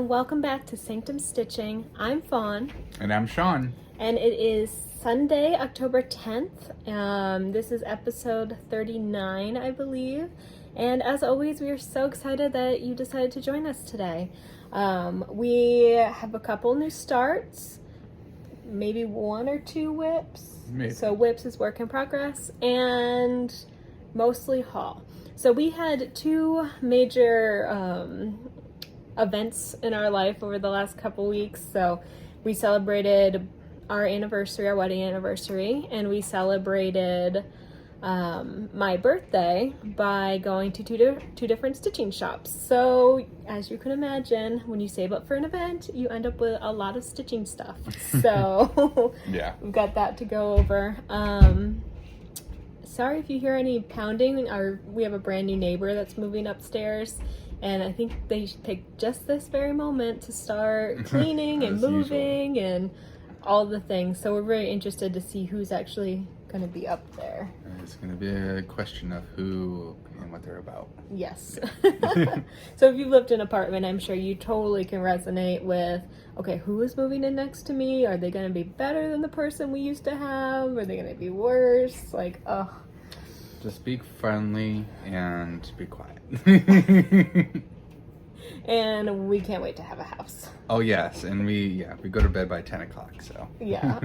and welcome back to Sanctum Stitching. I'm Fawn. And I'm Shawn. And it is Sunday, October 10th. This is episode 39, I believe. And as always, we are so excited that you decided to join us today. We have a couple new starts, maybe one or two whips. Maybe. So whips is work in progress, and mostly haul. So we had two major events in our life over the last couple weeks. So we celebrated our anniversary, our wedding anniversary, and we celebrated my birthday by going to two different stitching shops. So as you can imagine, when you save up for an event, you end up with a lot of stitching stuff. So Yeah. we've got that to go over. Sorry if you hear any pounding. We have a brand new neighbor that's moving upstairs, and I think they picked just this very moment to start cleaning and moving and all the things. So we're very interested to see who's actually going to be up there. It's going to be a question of who and what they're about. Yes. So if you've lived in an apartment, I'm sure you totally can resonate with, okay, who is moving in next to me? Are they going to be better than the person we used to have? Are they going to be worse? Like, oh. Just be friendly and be quiet. And we can't wait to have a house. Oh yes, and we go to bed by 10 o'clock, so. Yeah.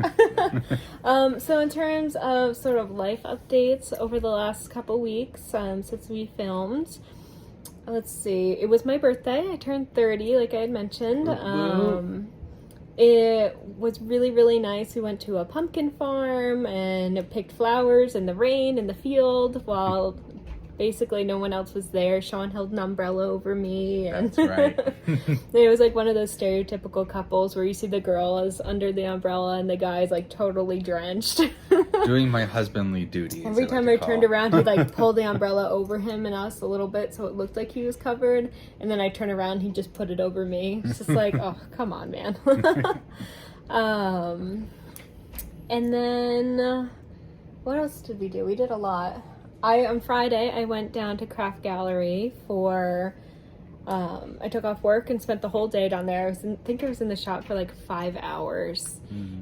So in terms of sort of life updates over the last couple weeks since we filmed, let's see, it was my birthday. I turned 30, like I had mentioned. It was really, really nice. We went to a pumpkin farm and picked flowers in the rain in the field while basically no one else was there. Shawn held an umbrella over me. And That's right. It was like one of those stereotypical couples where you see the girl is under the umbrella and the guy's like totally drenched. Doing my husbandly duties. Every time I turned around, he'd like pull the umbrella over him and us a little bit so it looked like he was covered. And then I turn around, he'd just put it over me. It's just like, oh, come on, man. And then what else did we do? We did a lot. On Friday, I went down to Craft Gallery for, I took off work and spent the whole day down there. I think I was in the shop for like 5 hours.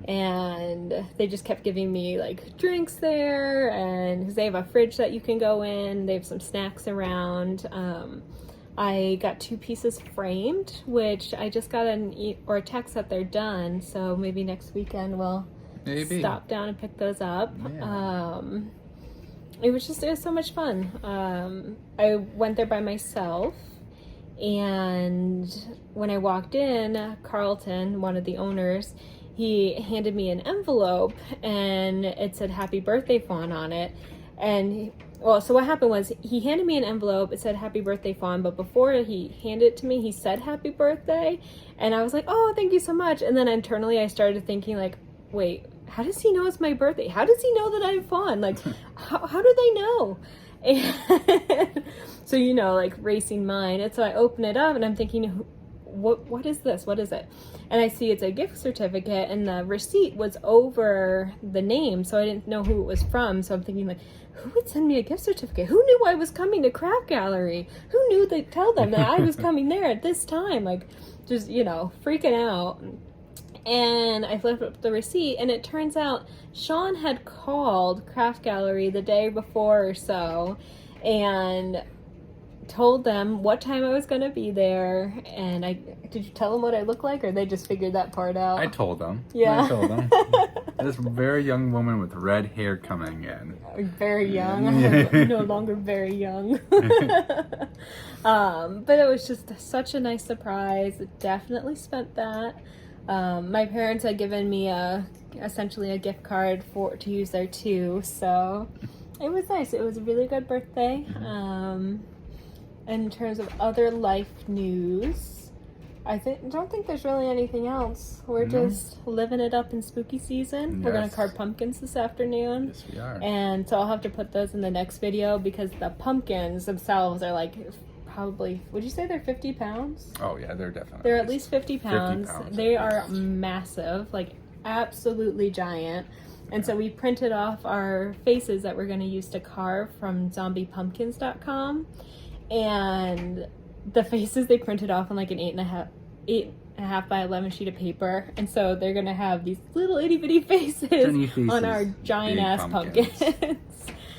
And they just kept giving me like drinks there, and because they have a fridge that you can go in, they have some snacks around. I got 2 pieces framed, which I just got a text that they're done, so maybe next weekend we'll stop down and pick those up. Yeah. It was so much fun. I went there by myself, and when I walked in, Carlton, one of the owners, he handed me an envelope, and it said "Happy Birthday, Fawn" on it. And so what happened was he handed me an envelope. It said "Happy Birthday, Fawn," but before he handed it to me, he said "Happy Birthday," and I was like, "Oh, thank you so much." And then internally, I started thinking like, "Wait, how does he know it's my birthday? How does he know that I'm Fawn? Like, how do they know?" And so, like racing mind. And so I open it up and I'm thinking, what is this? What is it? And I see it's a gift certificate, and the receipt was over the name, so I didn't know who it was from. So I'm thinking like, who would send me a gift certificate? Who knew I was coming to Craft Gallery? Who knew they'd tell them that I was coming there at this time? Like, just, freaking out. And I flipped up the receipt, and it turns out Shawn had called Craft Gallery the day before or so and told them what time I was going to be there. And did you tell them what I look like, or they just figured that part out? I told them. Yeah. I told them. This very young woman with red hair coming in. Very young. I'm no longer very young. But it was just such a nice surprise. Definitely spent that. My parents had given me essentially a gift card to use there too, so it was nice. It was a really good birthday. In terms of other life news, I don't think there's really anything else. We're just living it up in spooky season. Yes. We're gonna carve pumpkins this afternoon. Yes, we are. And so I'll have to put those in the next video because the pumpkins themselves are like probably, would you say they're 50 pounds? Oh yeah, they're definitely. They're at least 50 pounds. 50 pounds they are massive, like absolutely giant. And so we printed off our faces that we're going to use to carve from zombiepumpkins.com. And the faces they printed off in like an 8.5 by 11 sheet of paper, and so they're gonna have these little itty bitty faces on our giant ass pumpkins.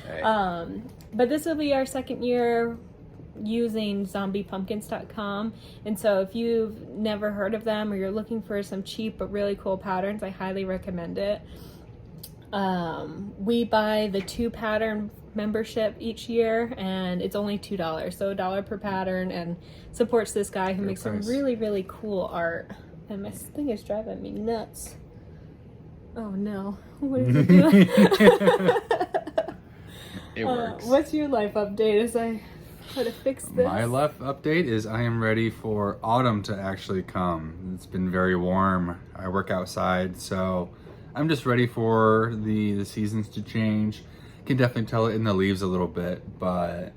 Right. But this will be our second year using zombiepumpkins.com, and so if you've never heard of them or you're looking for some cheap but really cool patterns, I highly recommend it. We buy the 2 pattern membership each year, and it's only $2, so $1 per pattern, and supports this guy who makes some really, really cool art. And my thing is driving me nuts. Oh no, what is it doing? It works. What's your life update as I try to fix this? My life update is I am ready for autumn to actually come. It's been very warm. I work outside, so I'm just ready for the seasons to change. Can definitely tell it in the leaves a little bit, but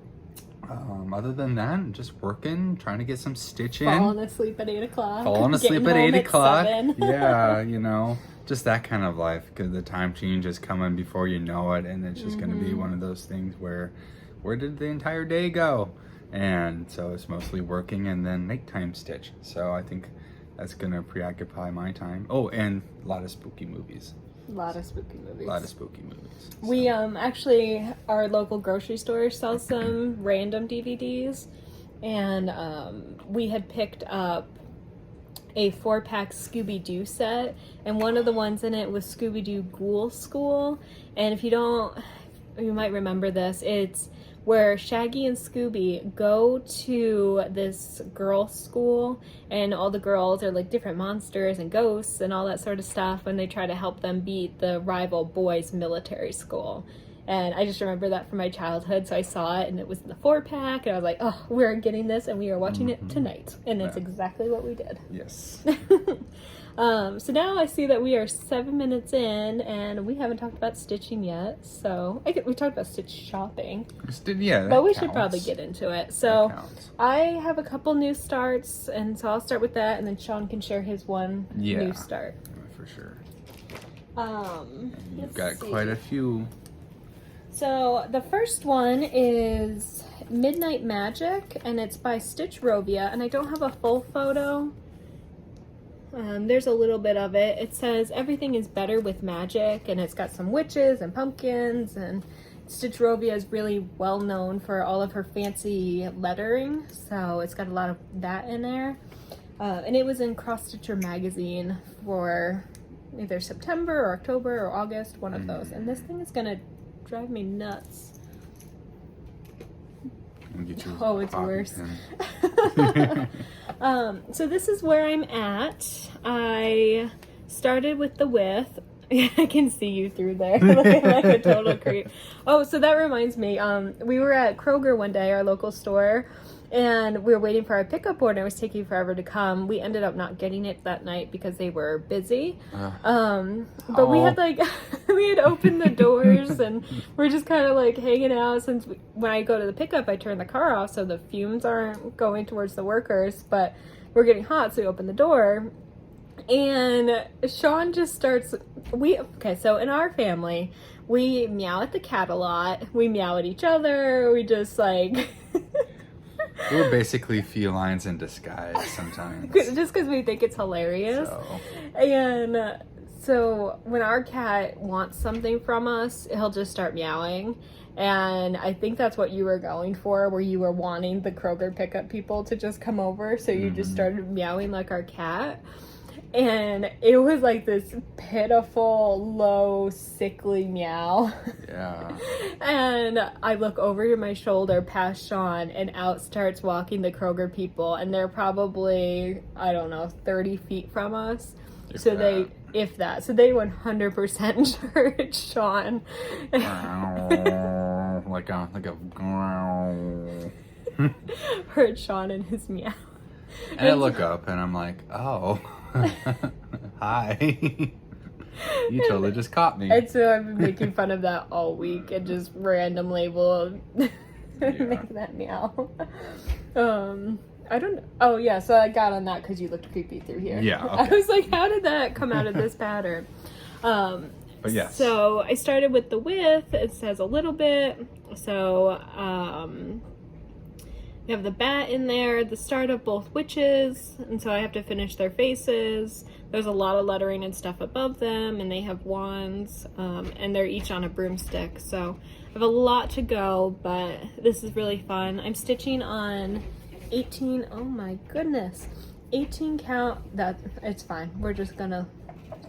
other than that, I'm just working, trying to get some stitching. Falling asleep at 8 o'clock. Falling asleep at 8 o'clock. 7. Yeah, you know, just that kind of life, because the time change is coming before you know it, and it's just going to be one of those things where did the entire day go? And so it's mostly working and then nighttime stitch. So I think that's going to preoccupy my time. Oh, and a lot of spooky movies. A lot of spooky movies. So. We actually, our local grocery store sells some random DVDs, and we had picked up a 4-pack Scooby-Doo set, and one of the ones in it was Scooby-Doo Ghoul School. And if you don't, you might remember this, it's where Shaggy and Scooby go to this girls' school, and all the girls are like different monsters and ghosts and all that sort of stuff, and they try to help them beat the rival boys' military school. And I just remember that from my childhood, so I saw it, and it was in the 4-pack, and I was like, oh, we're getting this, and we are watching it tonight. And that's exactly what we did. Yes. So now I see that we are 7 minutes in, and we haven't talked about stitching yet. So we talked about stitch shopping. Yeah, but we should probably get into it. So I have a couple new starts, and so I'll start with that, and then Shawn can share his one new start. For sure. You've got quite a few. So the first one is Midnight Magic, and it's by Stitch Rovia, and I don't have a full photo. There's a little bit of it. It says everything is better with magic, and it's got some witches and pumpkins, and Stitch Rovia is really well known for all of her fancy lettering, so it's got a lot of that in there. And it was in Cross Stitcher magazine for either September or October or August, one of those. And this thing is gonna drive me nuts. Oh, it's worse. So this is where I'm at. I started with the width. I can see you through there. Like a total creep. Oh, so that reminds me. We were at Kroger one day, our local store, and we were waiting for our pickup order. It was taking forever to come. We ended up not getting it that night because they were busy. But we had we had opened the doors, and we're just kind of like hanging out. Since when I go to the pickup, I turn the car off so the fumes aren't going towards the workers, but we're getting hot, so we open the door. And Shawn just starts, so in our family, we meow at the cat a lot. We meow at each other. We just like... We're basically felines in disguise sometimes. Just because we think it's hilarious. And so when our cat wants something from us, he'll just start meowing. And I think that's what you were going for, where you were wanting the Kroger pickup people to just come over. So you just started meowing like our cat. And it was like this pitiful, low, sickly meow. Yeah. And I look over to my shoulder past Shawn, and out starts walking the Kroger people. And they're probably, 30 feet from us. So they 100% heard Shawn. Heard Shawn and his meow. And I look up and I'm like, oh. Hi. You totally just caught me. And so I've been making fun of that all week and just random label make that meow. I don't know. Oh yeah, so I got on that because you looked creepy through here. Yeah. Okay. I was like, how did that come out of this pattern? But yes. So I started with the width. It says a little bit. So We have the bat in there, the start of both witches, and so I have to finish their faces. There's a lot of lettering and stuff above them, and they have wands, and they're each on a broomstick. So I have a lot to go, but this is really fun. I'm stitching on 18, oh my goodness, 18 count, that, it's fine. We're just gonna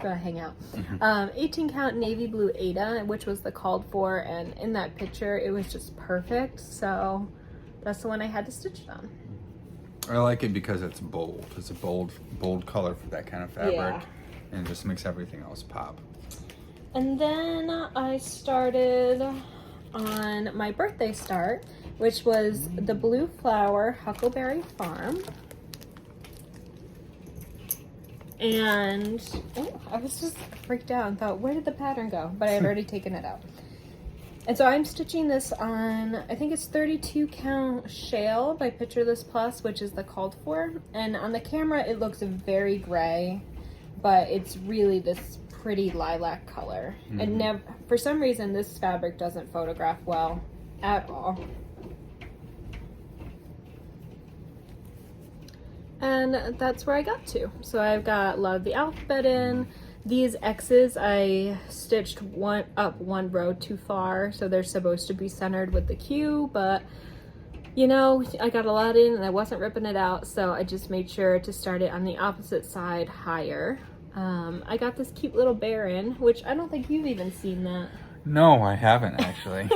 hang out. 18 count navy blue Ada, which was the called for, and in that picture, it was just perfect. So that's the one I had to stitch it on. I like it because it's bold. It's a bold color for that kind of fabric. Yeah. And it just makes everything else pop. And then I started on my birthday start, which was the Blue Flower Huckleberry Farm. And I was just freaked out and thought, where did the pattern go? But I had already taken it out. And so I'm stitching this on, I think it's 32 count Shale by Picture This Plus, which is the called for. And on the camera, it looks very gray, but it's really this pretty lilac color. And for some reason, this fabric doesn't photograph well at all. And that's where I got to. So I've got a lot of the alphabet in. These X's, I stitched up one row too far, so they're supposed to be centered with the Q, but you know, I got a lot in and I wasn't ripping it out, so I just made sure to start it on the opposite side higher. I got this cute little bear in, which I don't think you've even seen that. No, I haven't actually.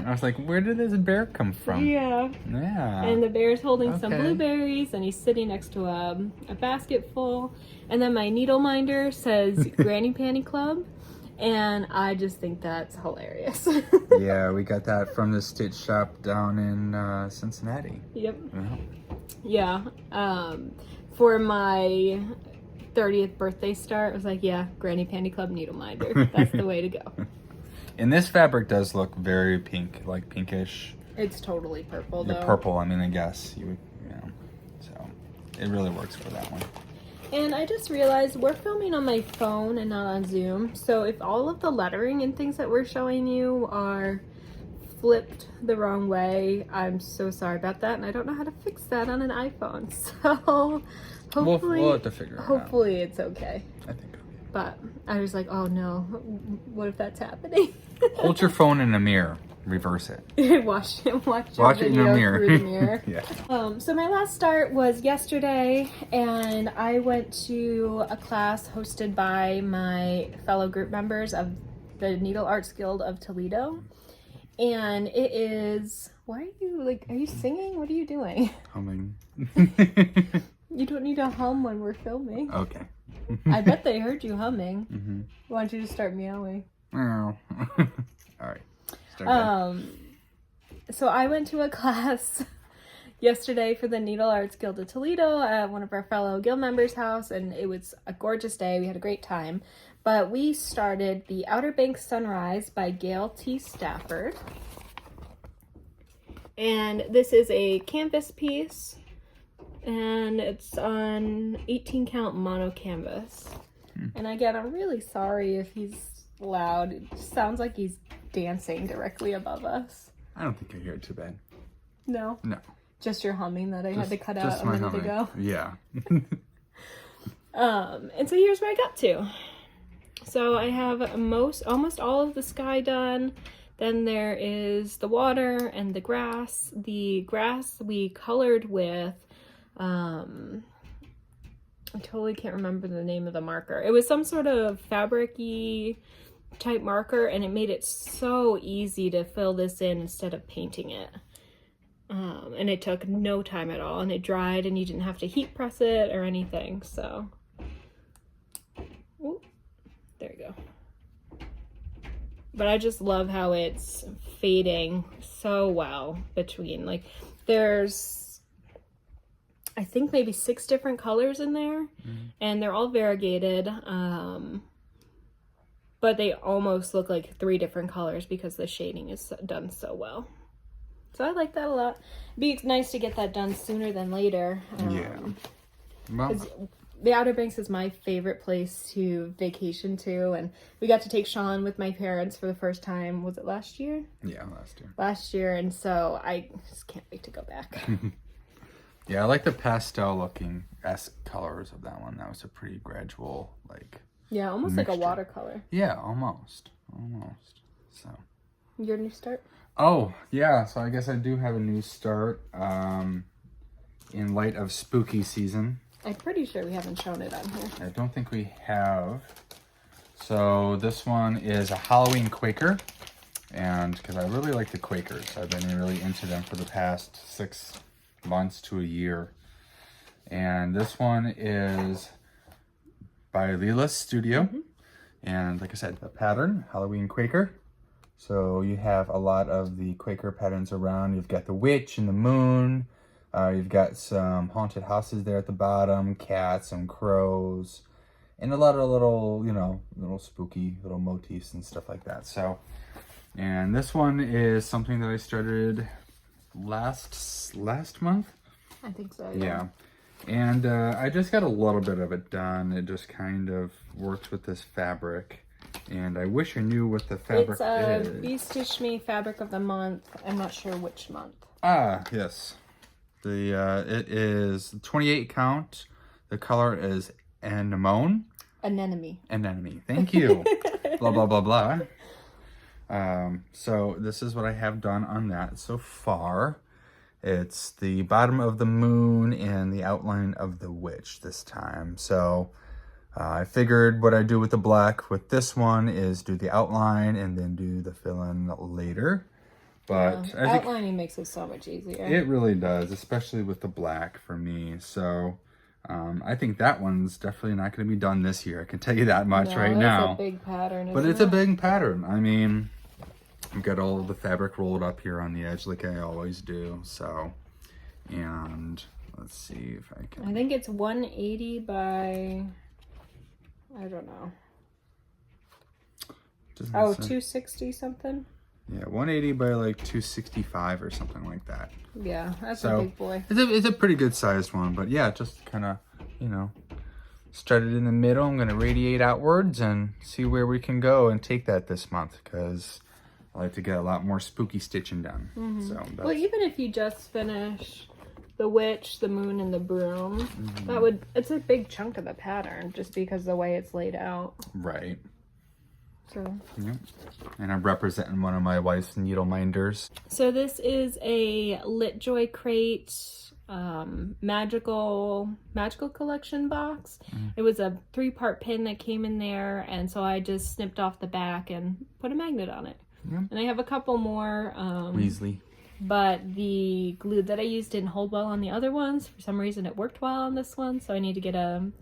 I was like, where did this bear come from? Yeah. Yeah. And the bear's holding some blueberries, and he's sitting next to a basket full. And then my needle minder says Granny Panty Club, and I just think that's hilarious. Yeah, we got that from the stitch shop down in Cincinnati. Yep. Yeah. For my 30th birthday start, I was like, yeah, Granny Panty Club needle minder. That's the way to go. And this fabric does look very pink, like pinkish. It's totally purple, though. Purple, I mean, I guess. You know, so it really works for that one. And I just realized we're filming on my phone and not on Zoom. So if all of the lettering and things that we're showing you are flipped the wrong way, I'm so sorry about that. And I don't know how to fix that on an iPhone. So hopefully, we'll have to figure it out. Hopefully it's okay. I think. But I was like, oh no, what if that's happening? Hold your phone in a mirror. Reverse it. watch your it in video a mirror. through the mirror. Yeah. So my last start was yesterday, and I went to a class hosted by my fellow group members of the Needle Arts Guild of Toledo. And it is, why are you singing? What are you doing? Humming. You don't need to hum when we're filming. Okay. I bet they heard you humming. Why don't you just start meowing? All right. So I went to a class yesterday for the Needle Arts Guild of Toledo at one of our fellow guild members' house, and it was a gorgeous day. We had a great time. But we started the Outer Banks Sunrise by Gail T. Stafford. And this is a canvas piece, and it's on 18 count mono canvas. And again, I'm really sorry if he's loud. It sounds like he's dancing directly above us. I don't think I hear it too bad. No? No. Just your humming that I had to cut out a minute humming. ago. Yeah. And so here's where I got to. So I have almost all of the sky done. Then there is the water and the grass. The grass we colored with, I totally can't remember the name of the marker. It was some sort of fabric-y type marker, and it made it so easy to fill this in instead of painting it. And it took no time at all, and it dried, and you didn't have to heat press it or anything. So, ooh, there you go. But I just love how it's fading so well between, like, there's, I think maybe 6 different colors in there, and they're all variegated, but they almost look like 3 different colors because the shading is done so well. So I like that a lot. It'd be nice to get that done sooner than later. Yeah. Well, the Outer Banks is my favorite place to vacation to, and we got to take Shawn with my parents for the first time. Was it last year? Yeah, last year. Last year, and so I just can't wait to go back. Yeah, I like the pastel looking colors of that one. That was a pretty gradual, like, yeah, almost mixture. like a watercolor. Yeah, almost. So. Your new start? Oh, yeah. So I guess I do have a new start in light of spooky season. I'm pretty sure we haven't shown it on here. I don't think we have. So this one is a Halloween Quaker. And because I really like the Quakers. I've been really into them for the past 6 months to a year. And this one is by Lila's Studio. And like I said, the pattern, Halloween Quaker. So you have a lot of the Quaker patterns around. You've got the witch and the moon. You've got some haunted houses there at the bottom, cats and crows, and a lot of little, little spooky little motifs and stuff like that. So, and this one is something that I started last month. I think so. Yeah. And I just got a little bit of it done. It just kind of works with this fabric. And I wish I knew what the fabric is. It's Be Stitch Me Fabric of the Month. I'm not sure which month. Ah, yes. It is 28 count. The color is anemone. Anemone. Anemone. Thank you. Blah, blah, blah, blah. So this is what I have done on that so far. It's the bottom of the moon and the outline of the witch this time. So I figured what I do with the black with this one is do the outline and then do the fill-in later. But outlining makes it so much easier. It really does, especially with the black for me. So I think that one's definitely not going to be done this year. I can tell you that much right now. It's a big pattern, but it's a big pattern. I mean, I've got all the fabric rolled up here on the edge like I always do. So, and let's see if I can. I think it's 180 by, I don't know. Oh, 260 something? Yeah, 180 by like 265 or something like that. Yeah, that's a big boy. It's a pretty good sized one, but yeah, just kind of, started in the middle. I'm going to radiate outwards and see where we can go and take that this month because I like to get a lot more spooky stitching done. So well, even if you just finish the witch, the moon, and the broom, it's a big chunk of the pattern just because of the way it's laid out. Right. So. Yep. And I'm representing one of my wife's needle minders. So this is a LitJoy crate magical collection box. It was a 3-part pin that came in there, and so I just snipped off the back and put a magnet on it. And I have a couple more. Weasley. But the glue that I used didn't hold well on the other ones. For some reason it worked well on this one, so I need to get an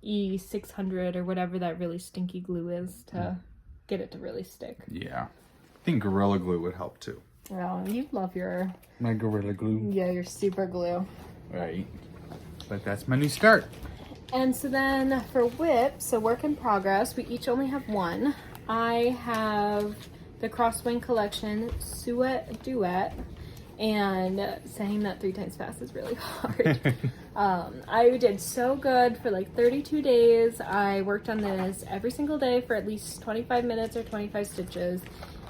E600 or whatever that really stinky glue is to get it to really stick. Yeah. I think Gorilla Glue would help too. Well, you love my Gorilla Glue. Yeah, your super glue. Right. But that's my new start. And so then for whip, so work in progress, we each only have one. I have the Crosswing Collection Suet Duet, and saying that 3 times fast is really hard. I did so good for like 32 days. I worked on this every single day for at least 25 minutes or 25 stitches.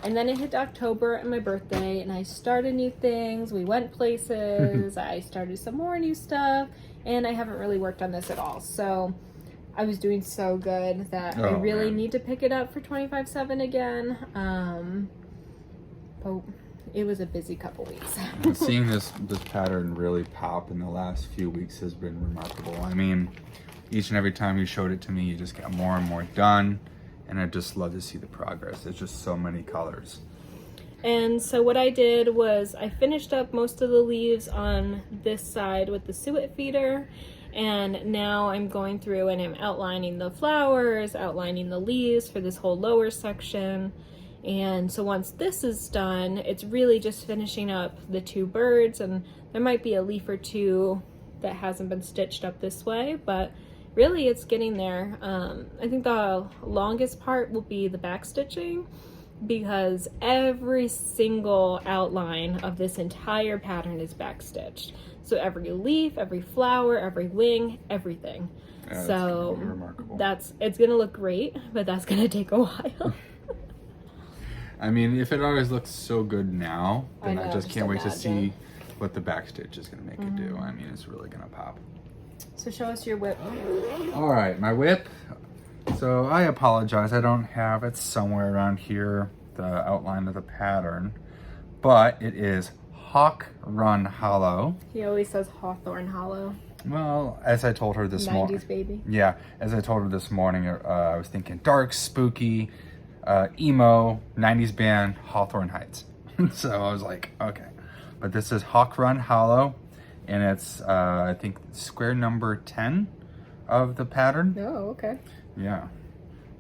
And then it hit October and my birthday, and I started new things. We went places. I started some more new stuff, and I haven't really worked on this at all. So I was doing so good that I really need to pick it up for 25/7 again. But it was a busy couple weeks. Seeing this pattern really pop in the last few weeks has been remarkable. I mean, each and every time you showed it to me, you just got more and more done. And I just love to see the progress. There's just so many colors. And so what I did was I finished up most of the leaves on this side with the suet feeder. And now I'm going through and I'm outlining the flowers, outlining the leaves for this whole lower section. And so once this is done, it's really just finishing up the 2 birds. And there might be a leaf or 2 that hasn't been stitched up this way, but really it's getting there. I think the longest part will be the back stitching, because every single outline of this entire pattern is back stitched. So every leaf, every flower, every wing, everything. Yeah, so that's remarkable. it's gonna look great, but that's gonna take a while. I mean, if it always looks so good now, then I I know, just can't wait to imagine. see what the backstitch is going to make it do. I mean, it's really going to pop. So show us your whip. All right, my whip. So I apologize. I don't have it somewhere around here, the outline of the pattern, but it is Hawk Run Hollow. He always says Hawthorne Hollow. Well, as I told her this morning. 90s baby. Yeah, as I told her this morning, I was thinking dark, spooky, emo, 90s band, Hawthorne Heights. So I was like, okay. But this is Hawk Run Hollow, and it's, I think, square number 10 of the pattern. Oh, okay. Yeah.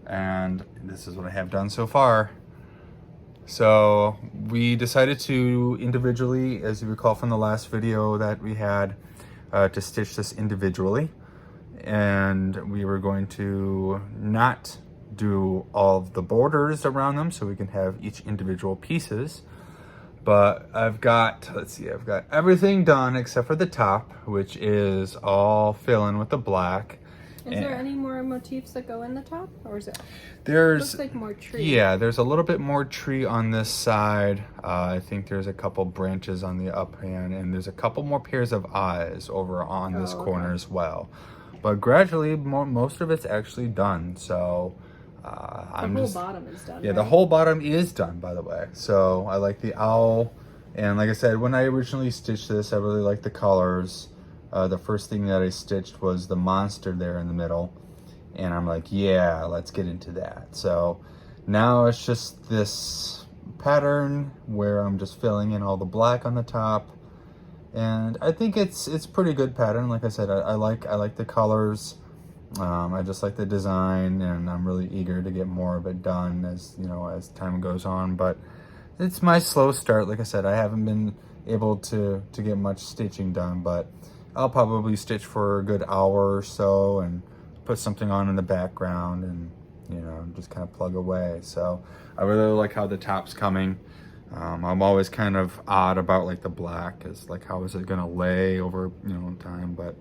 And this is what I have done so far. So we decided to individually, as you recall from the last video that we had, to stitch this individually. And we were going to not do all of the borders around them so we can have each individual pieces. But I've got, let's see, I've got everything done except for the top, which is all fill in with the black. Is there any more motifs that go in the top, or is it? There's, Looks like more tree. yeah, there's a little bit more tree on this side. I think there's a couple branches on the uphand, and there's a couple more pairs of eyes over on this corner as well. But gradually, most of it's actually done. So The whole bottom is done. Yeah, right? the whole bottom is done, by the way. So I like the owl, and like I said, when I originally stitched this, I really liked the colors. The first thing that I stitched was the monster there in the middle, and I'm like, yeah, let's get into that. So now it's just this pattern where I'm just filling in all the black on the top, and I think it's pretty good pattern. Like I said, I like the colors. I just like the design, and I'm really eager to get more of it done as as time goes on. But it's my slow start. Like I said, I haven't been able to get much stitching done, but I'll probably stitch for a good hour or so and put something on in the background and just kind of plug away. So I really like how the top's coming. I'm always kind of odd about like the black, is like how is it gonna lay over time, but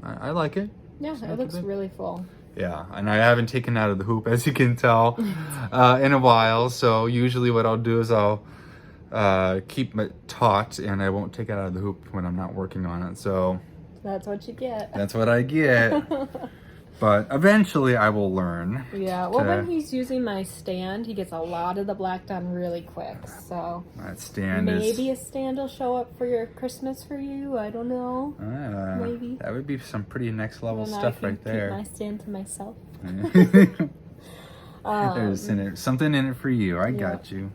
I like it. Yeah, it looks really full. Yeah, and I haven't taken it out of the hoop, as you can tell, in a while. So usually what I'll do is I'll keep it taut, and I won't take it out of the hoop when I'm not working on it. So that's what you get. That's what I get. But eventually I will learn. Yeah, well, when he's using my stand, he gets a lot of the black done really quick. So that stand maybe a stand will show up for your Christmas for you. I don't know. Maybe that would be some pretty next level stuff right there. Keep my stand to myself. There's something in it for you. I got you.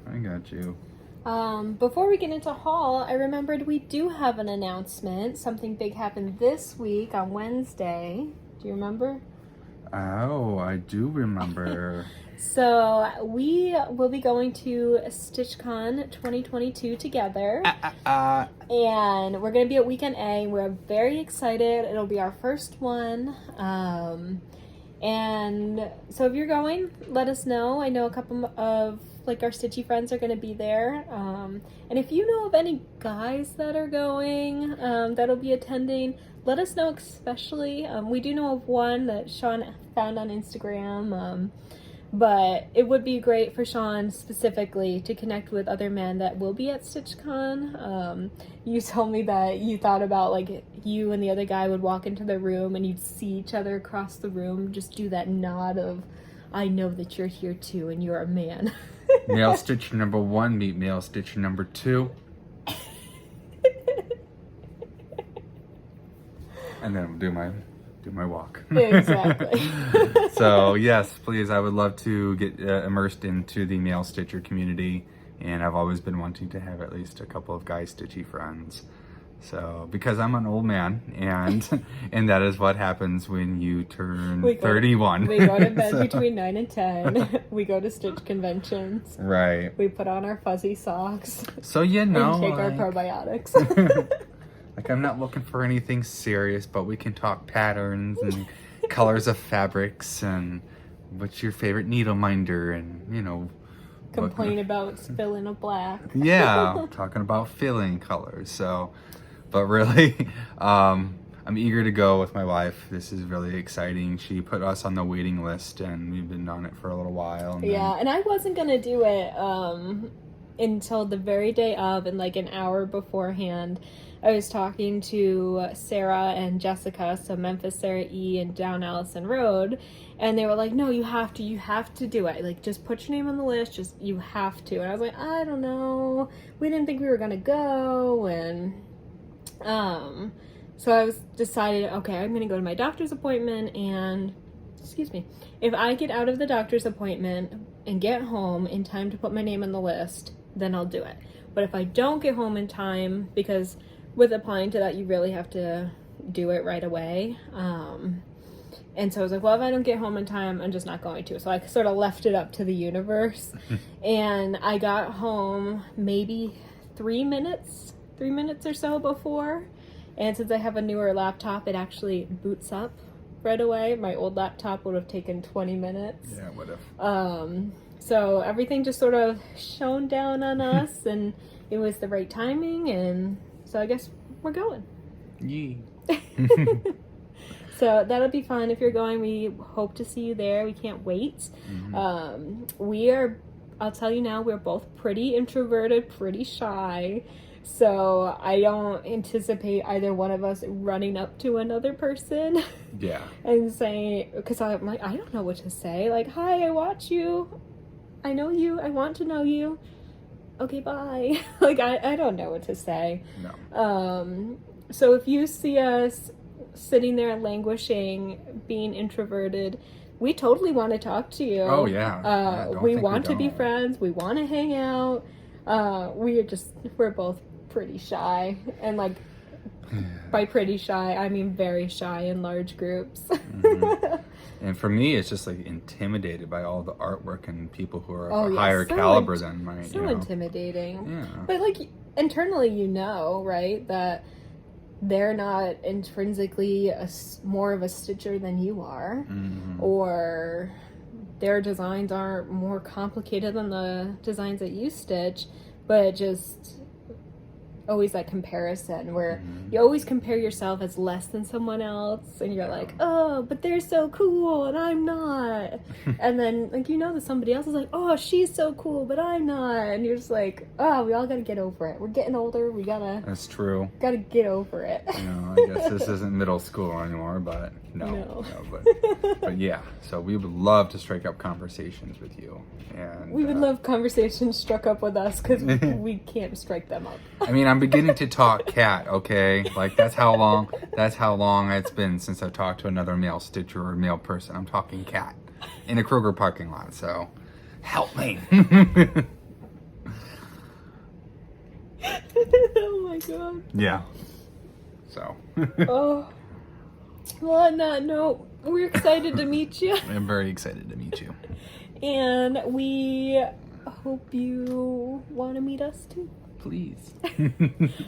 Before we get into haul, I remembered we do have an announcement. Something big happened this week on Wednesday. Do you remember? Oh, I do remember. So we will be going to StitchCon 2022 together. And we're going to be at Weekend A. We're very excited. It'll be our first one. And so if you're going, let us know. I know a couple of our stitchy friends are going to be there. And if you know of any guys that are going, that'll be attending, let us know especially. We do know of one that Shawn found on Instagram. But it would be great for Shawn specifically to connect with other men that will be at StitchCon. You told me that you thought about you and the other guy would walk into the room and you'd see each other across the room, just do that nod of, I know that you're here too and you're a man. Male stitcher number 1 meet male stitcher number 2. And then we'll do my walk. Exactly. So yes, please, I would love to get immersed into the male stitcher community, and I've always been wanting to have at least a couple of guy stitchy friends. So because I'm an old man, and that is what happens when you turn 31. We go to bed between 9 and 10. We go to stitch conventions. Right. We put on our fuzzy socks. So and take our probiotics. I'm not looking for anything serious, but we can talk patterns and colors of fabrics and what's your favorite needle minder and, complain about filling of black. Yeah, talking about filling colors. So, But really, I'm eager to go with my wife. This is really exciting. She put us on the waiting list, and we've been on it for a little while. And Yeah, and I wasn't going to do it until the very day of, and like an hour beforehand. I was talking to Sarah and Jessica, so Memphis Sarah E. and Down Allison Road, and they were like, no, you have to do it. Like, just put your name on the list, you have to. And I was like, I don't know. We didn't think we were going to go, and so I was decided, okay, I'm going to go to my doctor's appointment, and, if I get out of the doctor's appointment and get home in time to put my name on the list, then I'll do it. But if I don't get home in time, because with applying to that, you really have to do it right away. And so I was like, well, if I don't get home in time, I'm just not going to. So I sort of left it up to the universe. And I got home maybe 3 minutes or so before. And since I have a newer laptop, it actually boots up right away. My old laptop would have taken 20 minutes. Yeah, it would have. So everything just sort of shone down on us, and it was the right timing, and so I guess we're going. Yee. So that'll be fun. If you're going, we hope to see you there. We can't wait. Mm-hmm. I'll tell you now, we're both pretty introverted, pretty shy. So I don't anticipate either one of us running up to another person. Yeah. And saying, because I'm like, I don't know what to say. Like, hi, I watch you. I know you. I want to know you. Okay, bye. Like, I don't know what to say. No. So if you see us sitting there languishing, being introverted, we totally want to talk to you. Oh, yeah. We want to be friends. We want to hang out. We're both pretty shy. And, like, by pretty shy, I mean very shy in large groups. Mm-hmm. And for me, it's just, like, intimidated by all the artwork and people who are of a higher so caliber than mine. So intimidating. Yeah. But, like, internally, right, that they're not intrinsically more of a stitcher than you are, mm-hmm. or their designs aren't more complicated than the designs that you stitch, but just always that comparison where mm-hmm. you always compare yourself as less than someone else, and you're like, oh, but they're so cool and I'm not. And then, like, that somebody else is like, oh, she's so cool but I'm not, and you're just like, oh, we all gotta get over it. We're getting older. We That's true. gotta get over it. I guess this isn't middle school anymore, but no, but yeah, so we would love to strike up conversations with you, and we would love conversations struck up with us, because we can't strike them up. I mean, I'm beginning to talk cat, okay? Like, that's how long it's been since I've talked to another male stitcher or male person. I'm talking cat in a Kroger parking lot, so help me. Oh my god. Yeah. So. Oh. Well, on that note, we're excited to meet you. I'm very excited to meet you. And we hope you want to meet us too. Please.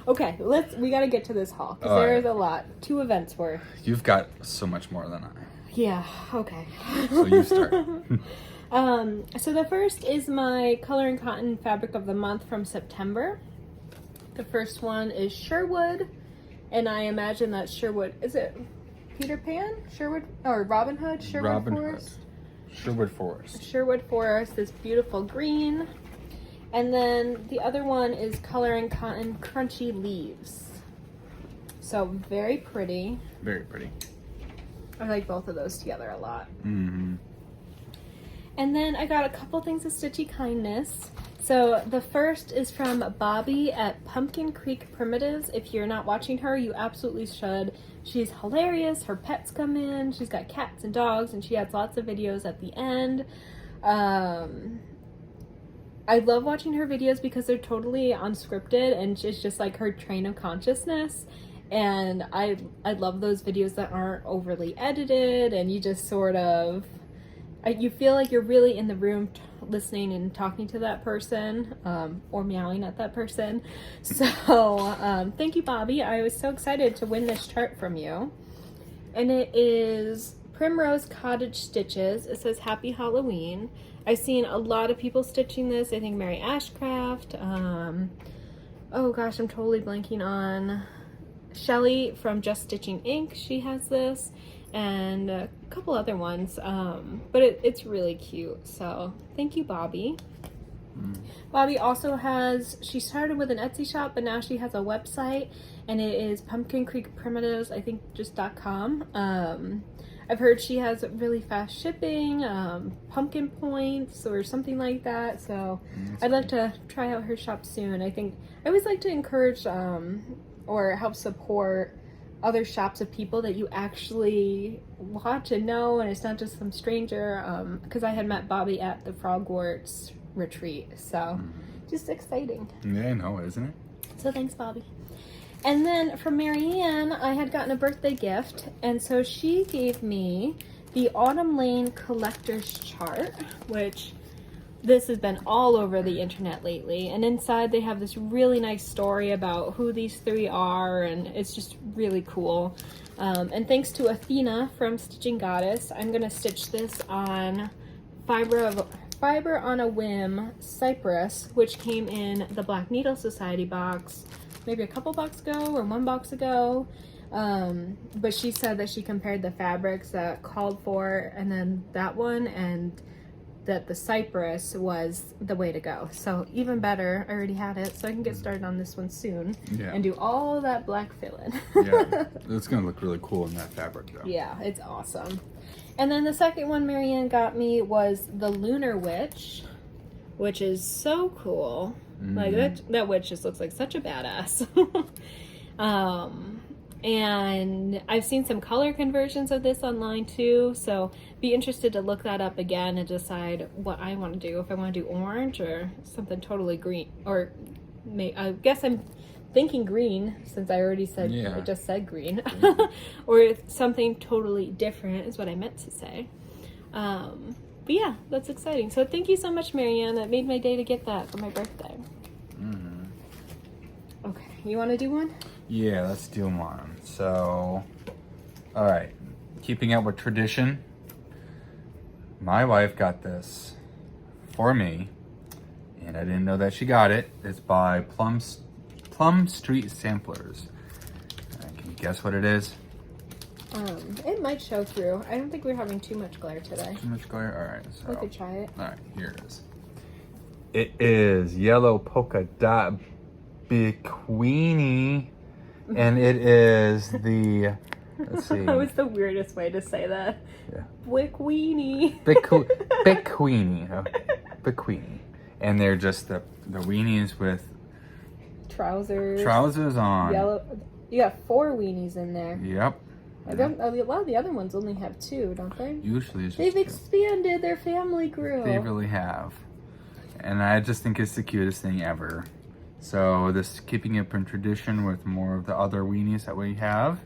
Okay, we gotta get to this haul, because there is a lot. 2 events worth. You've got so much more than I. Yeah, okay. So you start. So the first is my Color and Cotton Fabric of the Month from September. The first one is Sherwood, and I imagine that Sherwood, is it Peter Pan? Sherwood, or Robin Hood? Sherwood Forest? Sherwood Forest. Sherwood Forest, this beautiful green. And then the other one is Color and Cotton Crunchy Leaves. So very pretty. Very pretty. I like both of those together a lot. Mm-hmm. And then I got a couple things of Stitchy Kindness. So the first is from Bobby at Pumpkin Creek Primitives. If you're not watching her, you absolutely should. She's hilarious. Her pets come in. She's got cats and dogs, and she adds lots of videos at the end. I love watching her videos because they're totally unscripted, and it's just like her train of consciousness. And I love those videos that aren't overly edited, and you just sort of, you feel like you're really in the room listening and talking to that person, or meowing at that person. So thank you, Bobby. I was so excited to win this chart from you. And it is Primrose Cottage Stitches. It says Happy Halloween. I've seen a lot of people stitching this. I think Mary Ashcraft. Oh gosh, I'm totally blanking on Shelly from Just Stitching Ink, she has this, and a couple other ones, but it's really cute. So thank you, Bobby. Bobby also she started with an Etsy shop, but now she has a website, and it is Pumpkin Creek Primitives, I think just .com. I've heard she has really fast shipping, pumpkin points or something like that. So I'd like to try out her shop soon. I always like to encourage or help support other shops of people that you actually watch and know, and it's not just some stranger. Because I had met Bobby at the Frogwarts retreat, so just exciting. Yeah, I know, isn't it? So thanks, Bobby. And then from Marianne, I had gotten a birthday gift, and so she gave me the Autumn Lane Collector's Chart, which this has been all over the internet lately. And inside they have this really nice story about who these three are, and it's just really cool. And thanks to Athena from Stitching Goddess, I'm going to stitch this on Fiber on a Whim Cypress, which came in the Black Needle Society box maybe a couple boxes ago or one box ago. But she said that she compared the fabrics that called for and then that one, and that the Cypress was the way to go. So even better, I already had it, so I can get started on this one soon and do all that black fill-in. Yeah, it's gonna look really cool in that fabric though. Yeah, it's awesome. And then the second one Marianne got me was the Lunar Witch, which is so cool. Like that witch just looks like such a badass. And I've seen some color conversions of this online too, so be interested to look that up again and decide what I want to do. If I want to do orange or something totally green, or I guess I'm thinking green since I already said I just said green, or something totally different is what I meant to say. But yeah, that's exciting. So thank you so much, Marianne. That made my day to get that for my birthday. Okay, you want to do one? Yeah, let's do one. So, all right, keeping up with tradition, my wife got this for me, and I didn't know that she got it. It's by Plum Street Samplers. Can you guess what it is? It might show through. I don't think we're having too much glare today. Too much glare? All right. So, we could try it. All right, here it is. It is Yellow Polka Dot Bikini, and it is the, let's see. That was the weirdest way to say that. Yeah. Bikini. Bikini. Bikini. And they're just the weenies with trousers on. Yellow. You got 4 weenies in there. Yep. A lot of the other ones only have 2, don't they? Usually it's just They've 2. expanded. Their family grew. They really have. And I just think it's the cutest thing ever. So this keeping it in tradition with more of the other weenies that we have.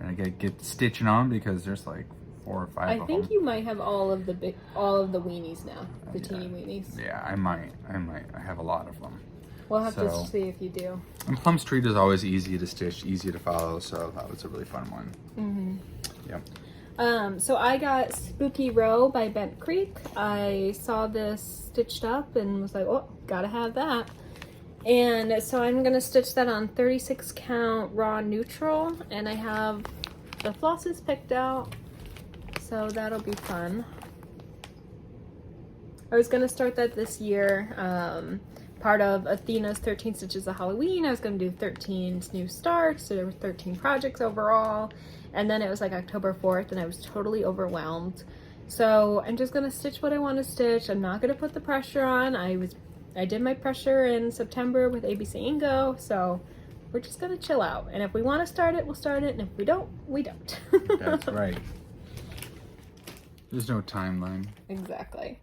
And I get stitching on because there's like 4 or 5 of them. I think you might have all of the weenies now. The teeny weenies. Yeah, I might. I have a lot of them. We'll have to see if you do. And Plum Street is always easy to stitch, easy to follow, so that was a really fun one. Yep. So I got Spooky Row by Bent Creek. I saw this stitched up and was like, oh, gotta have that. And so I'm gonna stitch that on 36 count raw neutral, and I have the flosses picked out, so that'll be fun. I was gonna start that this year. Part of Athena's 13 Stitches of Halloween. I was going to do 13 new starts, so there were 13 projects overall, and then it was like October 4th and I was totally overwhelmed. So I'm just going to stitch what I want to stitch. I'm not going to put the pressure on. I did my pressure in September with ABC Ingo, so we're just going to chill out, and if we want to start it, we'll start it, and if we don't, we don't. That's right. There's no timeline. Exactly.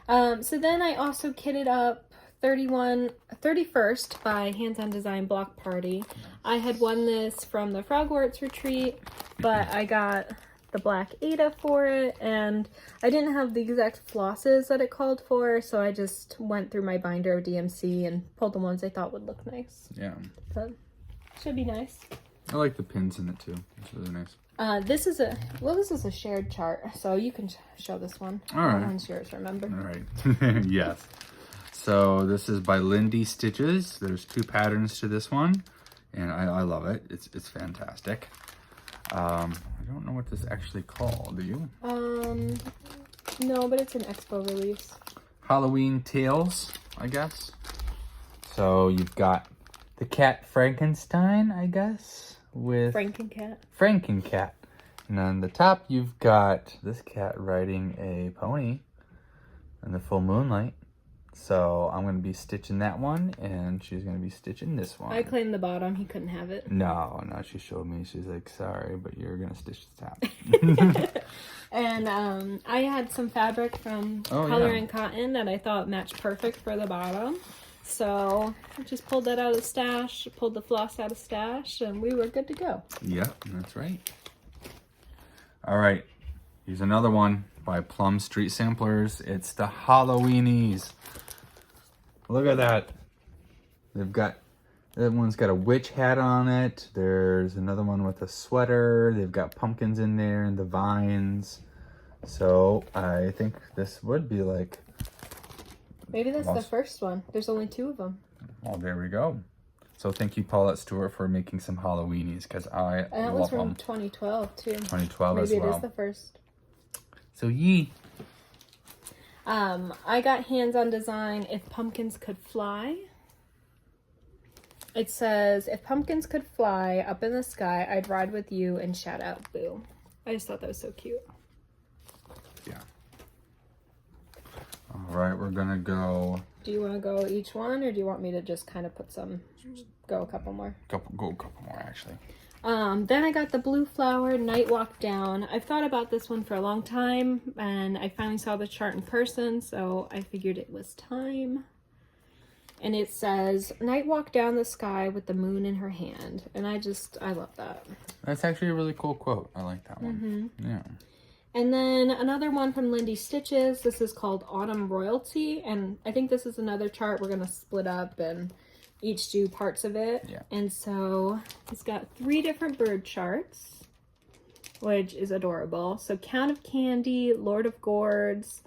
So then I also kitted up 31st by Hands On Design Block Party. I had won this from the Frogwarts retreat, but I got the black Ada for it, and I didn't have the exact flosses that it called for, so I just went through my binder of DMC and pulled the ones I thought would look nice. Yeah. So, should be nice. I like the pins in it too. It's really nice. This is a shared chart, so you can show this one. All right. That one's yours, remember? All right. Yes. So this is by Lindy Stitches. There's 2 patterns to this one. And I love it. It's fantastic. I don't know what this is actually called. Do you? No, but it's an expo release. Halloween Tales, I guess. So you've got the cat Frankenstein, I guess, with Frankencat. And on the top, you've got this cat riding a pony in the full moonlight. So I'm going to be stitching that one, and she's going to be stitching this one. I claimed the bottom. He couldn't have it. No, she showed me. She's like, sorry, but you're going to stitch the top. And I had some fabric from Color and Cotton that I thought matched perfect for the bottom. So I just pulled that out of the stash, pulled the floss out of stash, and we were good to go. Yep, that's right. All right, here's another one by Plum Street Samplers. It's the Halloweenies. Look at that. That one's got a witch hat on it. There's another one with a sweater. They've got pumpkins in there and the vines. So I think this would be like... Maybe that's the first one. There's only 2 of them. Oh, there we go. So thank you, Paulette Stewart, for making some Halloweenies, because I love them. And it was from 2012, too. 2012 as well. Maybe it is the first. So yee. I got hands-on design, If Pumpkins Could Fly. It says, if pumpkins could fly up in the sky, I'd ride with you and shout out boo. I just thought that was so cute. Yeah. All right, we're gonna go. Do you want to go each one, or do you want me to just kind of put some, go a couple more? Go a couple more, actually. Then I got the Blue Flower Night Walk Down. I've thought about this one for a long time, and I finally saw the chart in person, so I figured it was time. And it says, night walk down the sky with the moon in her hand. And I love that. That's actually a really cool quote. I like that one. Mm-hmm. Yeah. And then another one from Lindy Stitches. This is called Autumn Royalty. And I think this is another chart we're going to split up and each do parts of it. Yeah. And so it's got 3 different bird charts, which is adorable. So Count of Candy, Lord of Gourds,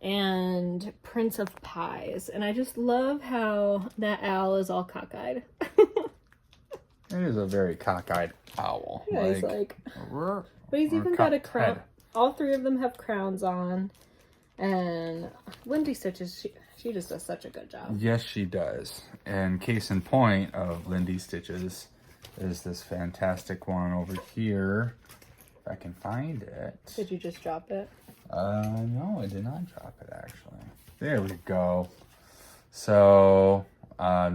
and Prince of Pies. And I just love how that owl is all cockeyed. It is a very cockeyed owl. Yeah, he's like, but he's even got a crown. All 3 of them have crowns on. And Lindy Stitches, she just does such a good job. Yes, she does. And case in point of Lindy Stitches is this fantastic one over here. If I can find it. Did you just drop it? No, I did not drop it, actually. There we go. So, I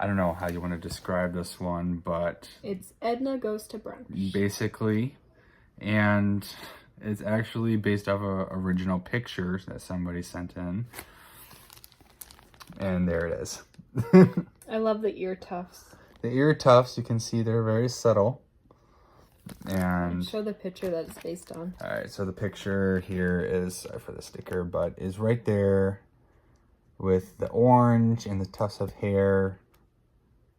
don't know how you want to describe this one, but... It's Edna Goes to Brunch. Basically. And it's actually based off of original pictures that somebody sent in. And there it is. I love the ear tufts. The ear tufts, you can see they're very subtle. And show the picture that it's based on. All right, so the picture here is, sorry for the sticker, but is right there with the orange and the tufts of hair.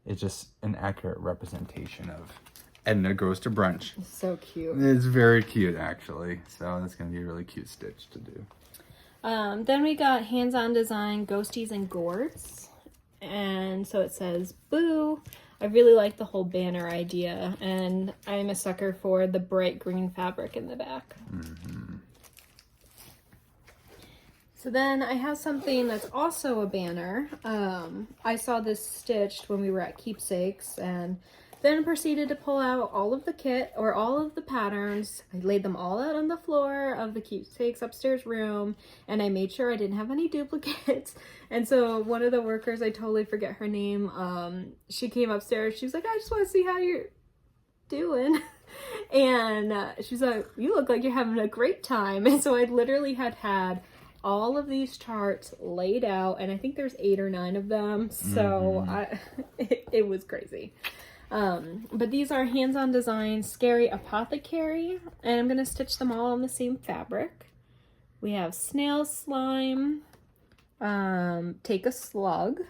It's just an accurate representation of Edna Goes to Brunch. It's so cute. It's very cute, actually. So that's going to be a really cute stitch to do. Then we got hands-on design, Ghosties and Gourds. And so it says, boo. I really like the whole banner idea, and I'm a sucker for the bright green fabric in the back. Mm-hmm. So then I have something that's also a banner. I saw this stitched when we were at Keepsakes, and then proceeded to pull out all of the kit, or all of the patterns. I laid them all out on the floor of the Keepsakes upstairs room, and I made sure I didn't have any duplicates. And so one of the workers, I totally forget her name, she came upstairs. She was like, I just want to see how you're doing. And she's like, you look like you're having a great time. And so I literally had all of these charts laid out, and I think there's 8 or 9 of them. So it was crazy. But these are hands-on design, Scary Apothecary, and I'm going to stitch them all on the same fabric. We have Snail Slime, Take a Slug,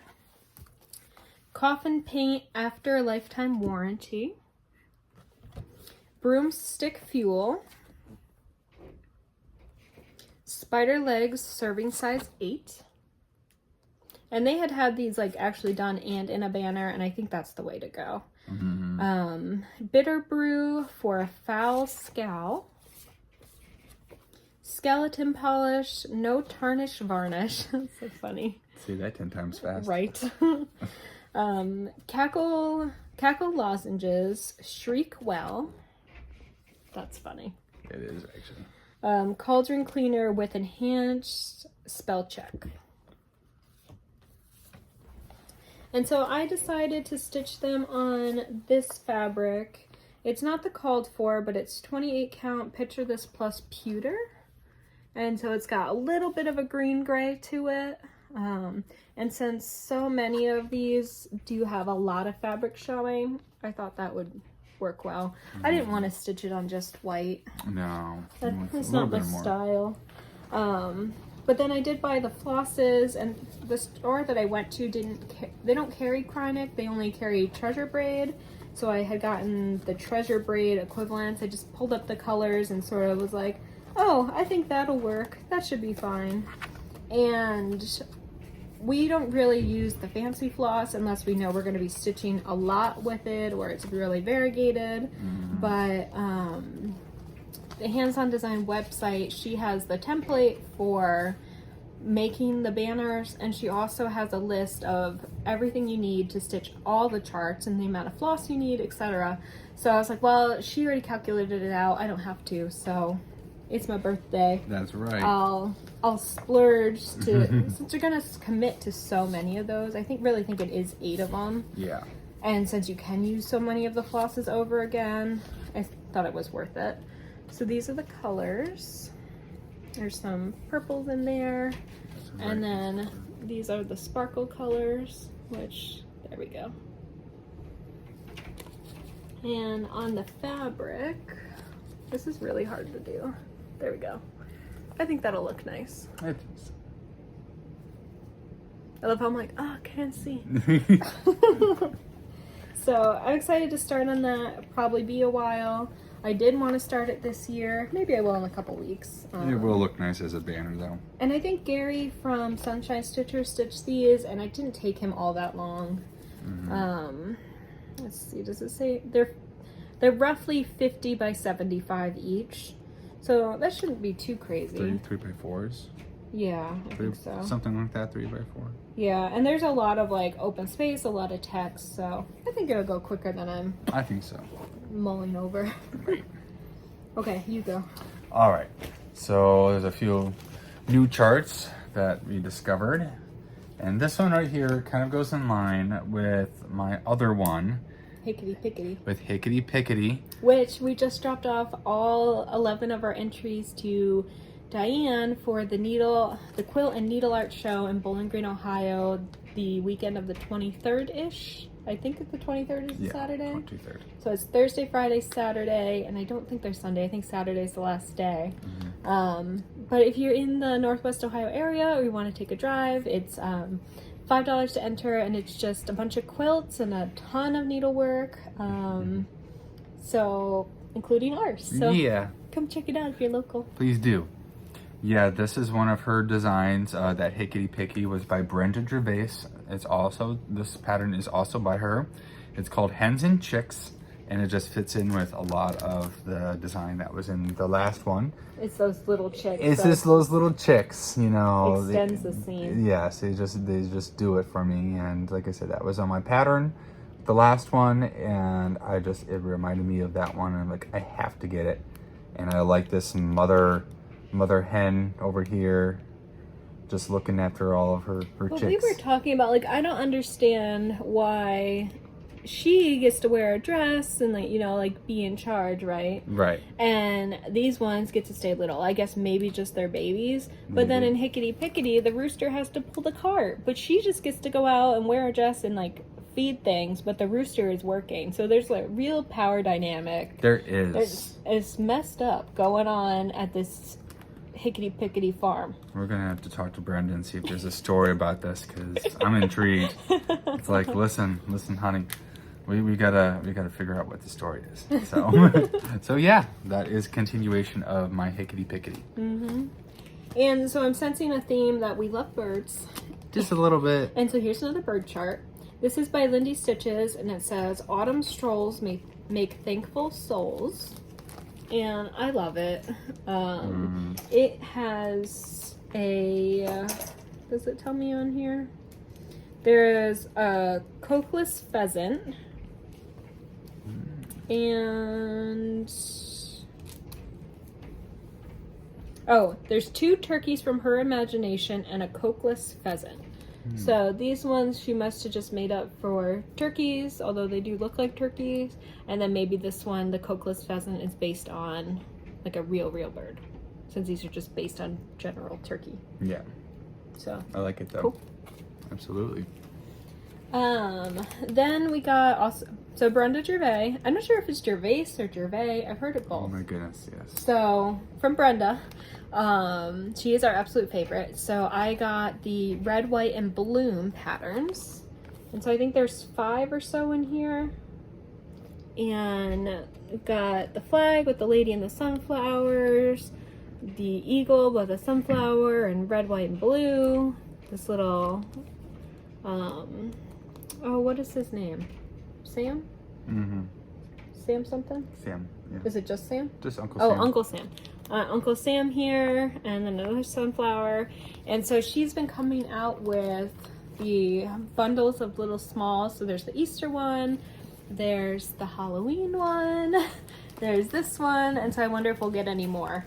Coffin Paint After a Lifetime Warranty, Broomstick Fuel, Spider Legs Serving Size 8. And they had these like actually done and in a banner, and I think that's the way to go. Bitter Brew for a foul scowl. Skeleton polish, no tarnish varnish. That's so funny. See that 10 times fast. Right. Cackle lozenges, shriek well. That's funny. It is actually. Cauldron cleaner with enhanced spell check. And so I decided to stitch them on this fabric. It's not the called for, but it's 28 count Picture This plus pewter. And so it's got a little bit of a green gray to it. And since so many of these do have a lot of fabric showing, I thought that would work well. I didn't want to stitch it on just white. No. That's not my style. But then I did buy the flosses, and the store that I went to they don't carry Chronic, they only carry Treasure Braid. So I had gotten the Treasure Braid equivalents. I just pulled up the colors and sort of was like, oh, I think that'll work. That should be fine. And we don't really use the fancy floss unless we know we're going to be stitching a lot with it or it's really variegated. But the Hands On Design website, she has the template for making the banners, and she also has a list of everything you need to stitch all the charts and the amount of floss you need, etc. So I was like, well, she already calculated it out. I don't have to. So it's my birthday. That's right. I'll splurge to since you're gonna commit to so many of those. I really think it is 8 of them. Yeah. And since you can use so many of the flosses over again, I thought it was worth it. So these are the colors. There's some purples in there. And then these are the sparkle colors, which, there we go. And on the fabric, this is really hard to do. There we go. I think that'll look nice. I think so. I love how I'm like, oh, I can't see. So I'm excited to start on that. It'll probably be a while. I did want to start it this year. Maybe I will in a couple weeks. It will look nice as a banner, though. And I think Gary from Sunshine Stitcher stitched these, and it didn't take him all that long. Let's see, does it say? They're roughly 50 by 75 each. So that shouldn't be too crazy. 3 by 4s? Yeah, I think so. Something like that, 3 by 4. Yeah, and there's a lot of like open space, a lot of text, so I think it'll go quicker than I think so. mulling over. Right. Okay, you go. All right. So there's a few new charts that we discovered. And this one right here kind of goes in line with my other one. Hickety pickety. With Hickety Pickety. Which we just dropped off all 11 of our entries to Diane for the Quilt and Needle Art Show in Bowling Green, Ohio, the weekend of the 23rd-ish. I think the 23rd is Saturday. 23rd. So it's Thursday, Friday, Saturday, and I don't think there's Sunday. I think Saturday's the last day. But if you're in the Northwest Ohio area or you want to take a drive, it's $5 to enter, and it's just a bunch of quilts and a ton of needlework. So, including ours. So yeah. Come check it out if you're local. Please do. Yeah, this is one of her designs. That Hickety Picky was by Brenda Gervais. This pattern is also by her. It's called Hens and Chicks, and it just fits in with a lot of the design that was in the last one. It's those little chicks. It's just those little chicks, you know. Extends the scene. Yes, they just do it for me. And like I said, that was on my pattern, the last one, and it reminded me of that one. And I'm like, I have to get it. And I like this mother hen over here, just looking after all of her chicks. We were talking about, like, I don't understand why she gets to wear a dress and, like, you know, like, be in charge, right? Right. And these ones get to stay little. I guess maybe just their babies. But then in Hickety Pickety, the rooster has to pull the cart. But she just gets to go out and wear a dress and, like, feed things, but the rooster is working. So there's like real power dynamic. There is. It's messed up going on at this Hickety Pickety farm. We're gonna have to talk to Brenda and see if there's a story about this, because I'm intrigued. It's like, listen, honey, we gotta figure out what the story is. So, so yeah, that is continuation of my Hickety Pickety. And so I'm sensing a theme that we love birds. Just a little bit. And so here's another bird chart. This is by Lindy Stitches, and it says, Autumn strolls make thankful souls. And I love it. It has a, does it tell me on here? There is a coakless pheasant. And, oh, there's 2 turkeys from her imagination and a coakless pheasant. So these ones she must have just made up for turkeys, although they do look like turkeys. And then maybe this one, the coakless pheasant, is based on like a real bird, since these are just based on general turkey. Yeah. So I like it though. Cool. Absolutely. Then we got also, so Brenda Gervais. I'm not sure if it's Gervais or Gervais. I've heard it both. Oh my goodness, yes. So from Brenda, she is our absolute favorite. So I got the red, white, and bloom patterns. And so I think there's 5 or so in here. And got the flag with the lady and the sunflowers, the eagle with a sunflower and red, white, and blue. This little, oh, what is his name? Sam? Sam something? Sam, yeah. Is it just Sam? Just Uncle Oh, Sam. Uncle Sam. Uncle Sam here, and then another sunflower. And so she's been coming out with the bundles of little smalls. So there's the Easter one, there's the Halloween one, there's this one, and so I wonder if we'll get any more.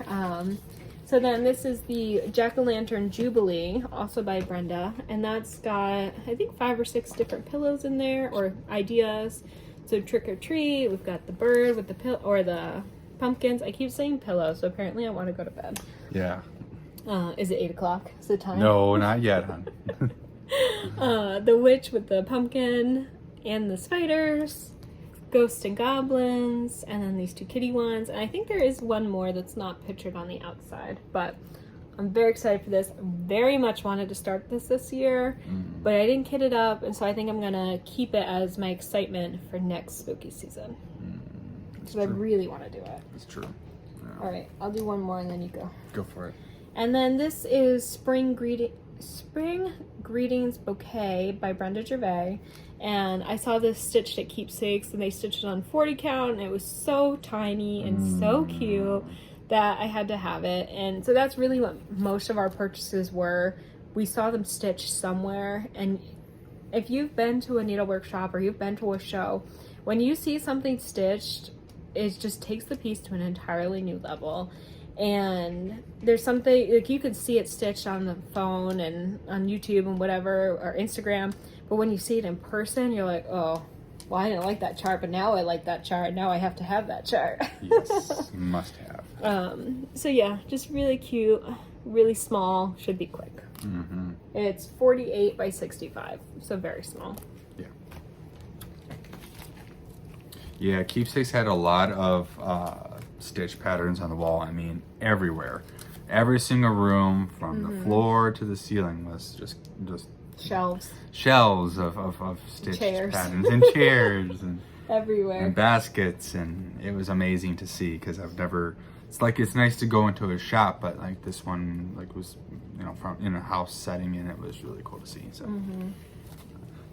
So then this is the Jack-o'-lantern Jubilee, also by Brenda, and that's got, I think, 5 or 6 different pillows in there, or ideas. So trick or treat, we've got the bird with the or the pumpkins. I keep saying pillow, so apparently I want to go to bed. Yeah. Is it 8 o'clock? Is it time? No, not yet, hon. The witch with the pumpkin and the spiders, ghosts and goblins, and then these 2 kitty ones. And I think there is one more that's not pictured on the outside, but I'm very excited for this. Very much wanted to start this year, but I didn't kit it up, and so I think I'm gonna keep it as my excitement for next spooky season. So I really want to do it. It's true. Yeah. All right, I'll do one more and then you go. Go for it. And then this is Spring Greetings Bouquet by Brenda Gervais. And I saw this stitched at Keepsakes, and they stitched it on 40 count, and it was so tiny and so cute that I had to have it. And so that's really what most of our purchases were. We saw them stitched somewhere, and if you've been to a needlework shop or you've been to a show, when you see something stitched, it just takes the piece to an entirely new level. And there's something, like, you could see it stitched on the phone and on YouTube and whatever, or Instagram, but when you see it in person, you're like, oh, well, I didn't like that chart, but now I like that chart. Now I have to have that chart. Yes, must have. So yeah, just really cute, really small, should be quick. It's 48 by 65, so very small. Yeah. Yeah, Keepsakes had a lot of stitch patterns on the wall. I mean, everywhere. Every single room, from the floor to the ceiling, was just shelves of stitch patterns and chairs and everywhere and baskets, and it was amazing to see, because I've never, it's nice to go into a shop, but like this one was, from in a house setting, and it was really cool to see. So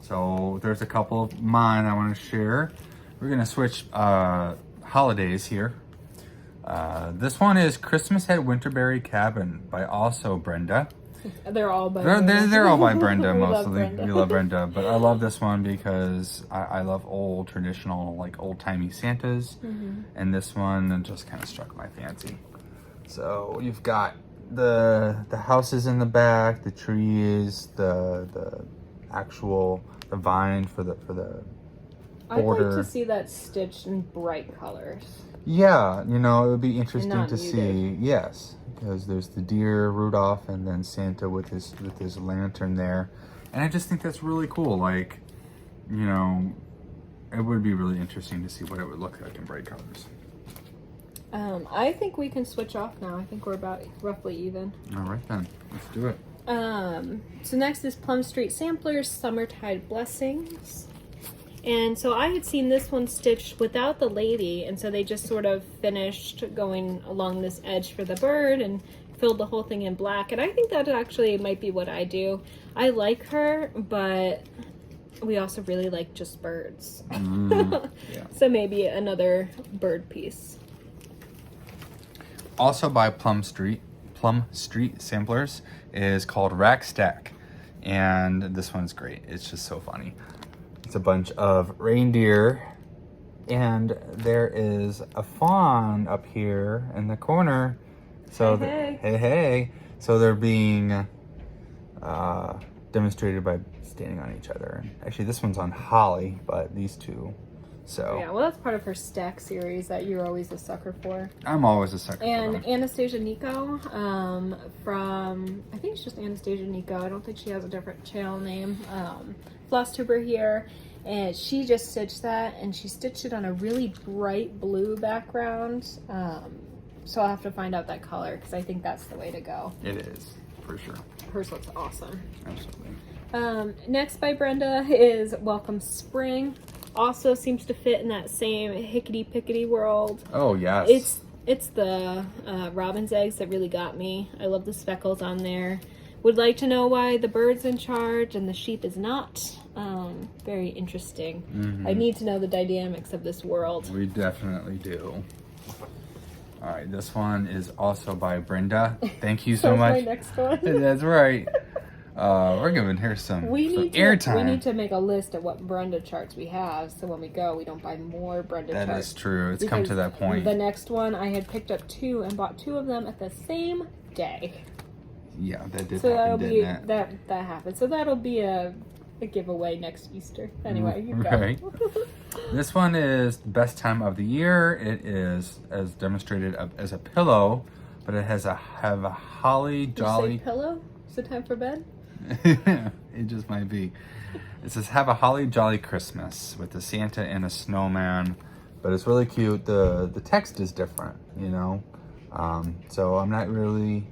so there's a couple of mine I want to share. We're gonna switch holidays here. This one is Christmas at Winterberry Cabin by also Brenda. They're all by they're all by Brenda mostly. Brenda. We love Brenda, but I love this one because I love old traditional, like old-timey Santas, and this one just kind of struck my fancy. So you've got the houses in the back, the trees, the vine for the I'd border. like to see that stitched in bright colors. Yeah, it would be interesting not to see. Yes, because there's the deer, Rudolph, and then Santa with his lantern there, and I just think that's really cool. Like, it would be really interesting to see what it would look like in bright colors. I think we can switch off now. I think we're about roughly even. All right then, let's do it. So next is Plum Street Samplers Summertide Blessings. And so I had seen this one stitched without the lady, and so they just sort of finished going along this edge for the bird and filled the whole thing in black. And I think that actually might be what I do. I like her, but we also really like just birds. Yeah. So maybe another bird piece. Also by Plum Street Samplers is called Rack Stack. And this one's great. It's just so funny. It's a bunch of reindeer, and there is a fawn up here in the corner. So hey. So they're being demonstrated by standing on each other. Actually, this one's on Holly, but these two. So yeah, well, that's part of her stack series that you're always a sucker for. I'm always a sucker for And them. Anastasia Nico, from, I think it's just Anastasia Nico. I don't think she has a different channel name. Flosstuber here. And she just stitched that, and she stitched it on a really bright blue background. So I'll have to find out that color, because I think that's the way to go. It is, for sure. Hers looks awesome. Absolutely. Next by Brenda is Welcome Spring. Also seems to fit in that same hickety-pickety world. Oh, yes. It's the robin's eggs that really got me. I love the speckles on there. Would like to know why the bird's in charge and the sheep is not. Very interesting. Mm-hmm. I need to know the dynamics of this world. We definitely do. All right, this one is also by Brenda. Thank you so much. My next one. That's right. We're giving her some airtime. We need to make a list of what Brenda charts we have, so when we go, we don't buy more Brenda charts. That is true. It's come to that point. The next one, I had picked up 2 and bought 2 of them at the same day. Yeah, that did So happen, didn't that happened. So that'll be a giveaway next Easter. Anyway, you go. Right. This one is the best time of the year. It is as demonstrated as a pillow, but it has a holly jolly. Did you say pillow? Is it time for bed? It just might be. It says have a holly jolly Christmas with a Santa and a snowman, but it's really cute. The text is different, you know. So I'm not really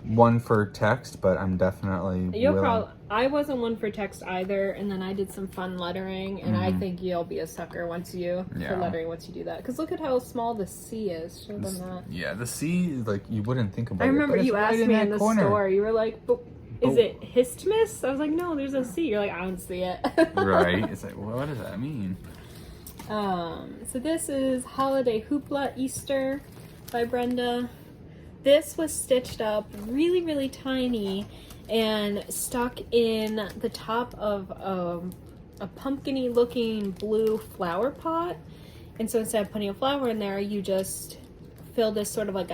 one for text, but I'm definitely I wasn't one for text either, and then I did some fun lettering, and I think you'll be a sucker for lettering once you do that. Because look at how small the C is. Show them that. Yeah, the C is like you wouldn't think about it. I remember you asked me in the store. You were like, "Is it Histmus?" I was like, "No, there's a C." You're like, "I don't see it." Right. It's like, well, what does that mean? So this is Holiday Hoopla Easter by Brenda. This was stitched up really, really tiny and stuck in the top of a pumpkin-y looking blue flower pot. And so instead of putting a flower in there, you just fill this sort of like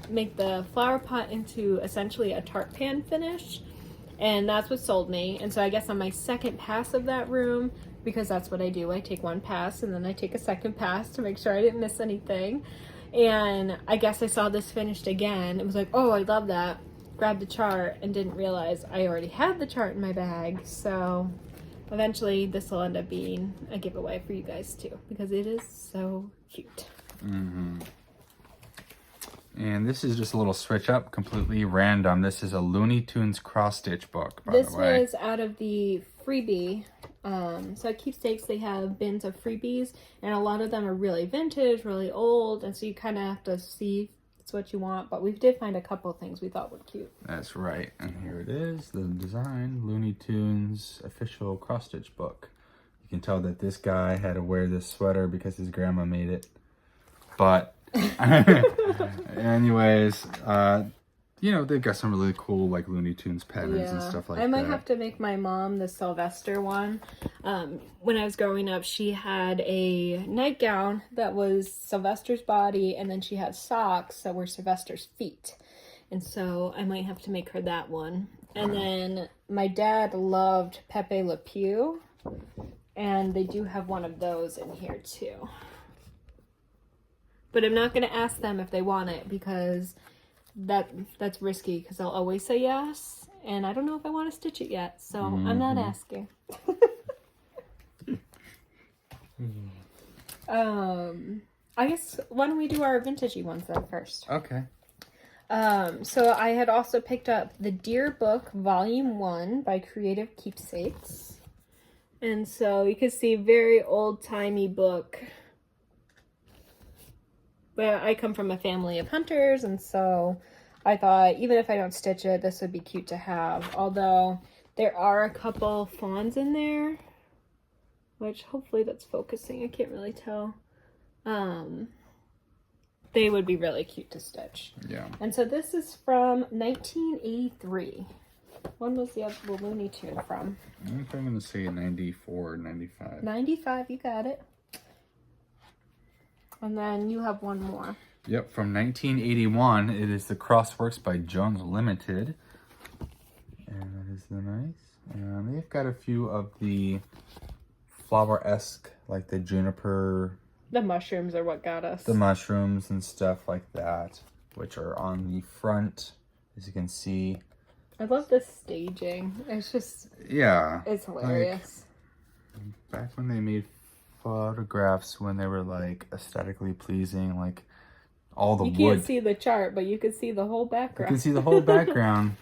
make the flower pot into essentially a tart pan finish. And that's what sold me. And so I guess on my second pass of that room, because that's what I do, I take one pass and then I take a second pass to make sure I didn't miss anything. And I guess I saw this finished again. It was like, oh, I love that. Grabbed the chart and didn't realize I already had the chart in my bag. So eventually this will end up being a giveaway for you guys too, because it is so cute. Mm-hmm. And this is just a little switch up, completely random. This is a Looney Tunes cross-stitch book, by the way. This was out of the freebie. So at Keepsakes, they have bins of freebies, and a lot of them are really vintage, really old, and so you kind of have to see if it's what you want. But we did find a couple of things we thought were cute. That's right. And here it is, the design, Looney Tunes official cross-stitch book. You can tell that this guy had to wear this sweater because his grandma made it. But anyways, you know, they've got some really cool like Looney Tunes patterns and stuff like that. I might have to make my mom the Sylvester one. When I was growing up, she had a nightgown that was Sylvester's body, and then she had socks that were Sylvester's feet. And so I might have to make her that one. And then my dad loved Pepe Le Pew, and they do have one of those in here too. But I'm not going to ask them if they want it, because that's risky, because they'll always say yes, and I don't know if I want to stitch it yet, so I'm not asking. I guess why don't we do our vintagey ones then first? Okay. So I had also picked up the Deer Book Volume 1 by Creative Keepsakes, and so you can see very old-timey book. But I come from a family of hunters, and so I thought even if I don't stitch it, this would be cute to have. Although there are a couple fawns in there. which hopefully that's focusing. I can't really tell. They would be really cute to stitch. Yeah. And so this is from 1983. When was the Looney Tune from? I think I'm going to say 94, 95. 95, you got it. And then you have one more. Yep, from 1981. It is the Crossworks by Jones Limited. And that is the nice. They've got a few of the flower-esque, like the juniper. The mushrooms are what got us. The mushrooms and stuff like that, which are on the front, as you can see. I love the staging. It's just... Yeah. It's hilarious. Like, back when they made photographs, when they were, like, aesthetically pleasing, like, all the wood. You can't see the chart, but you can see the whole background. You can see the whole background.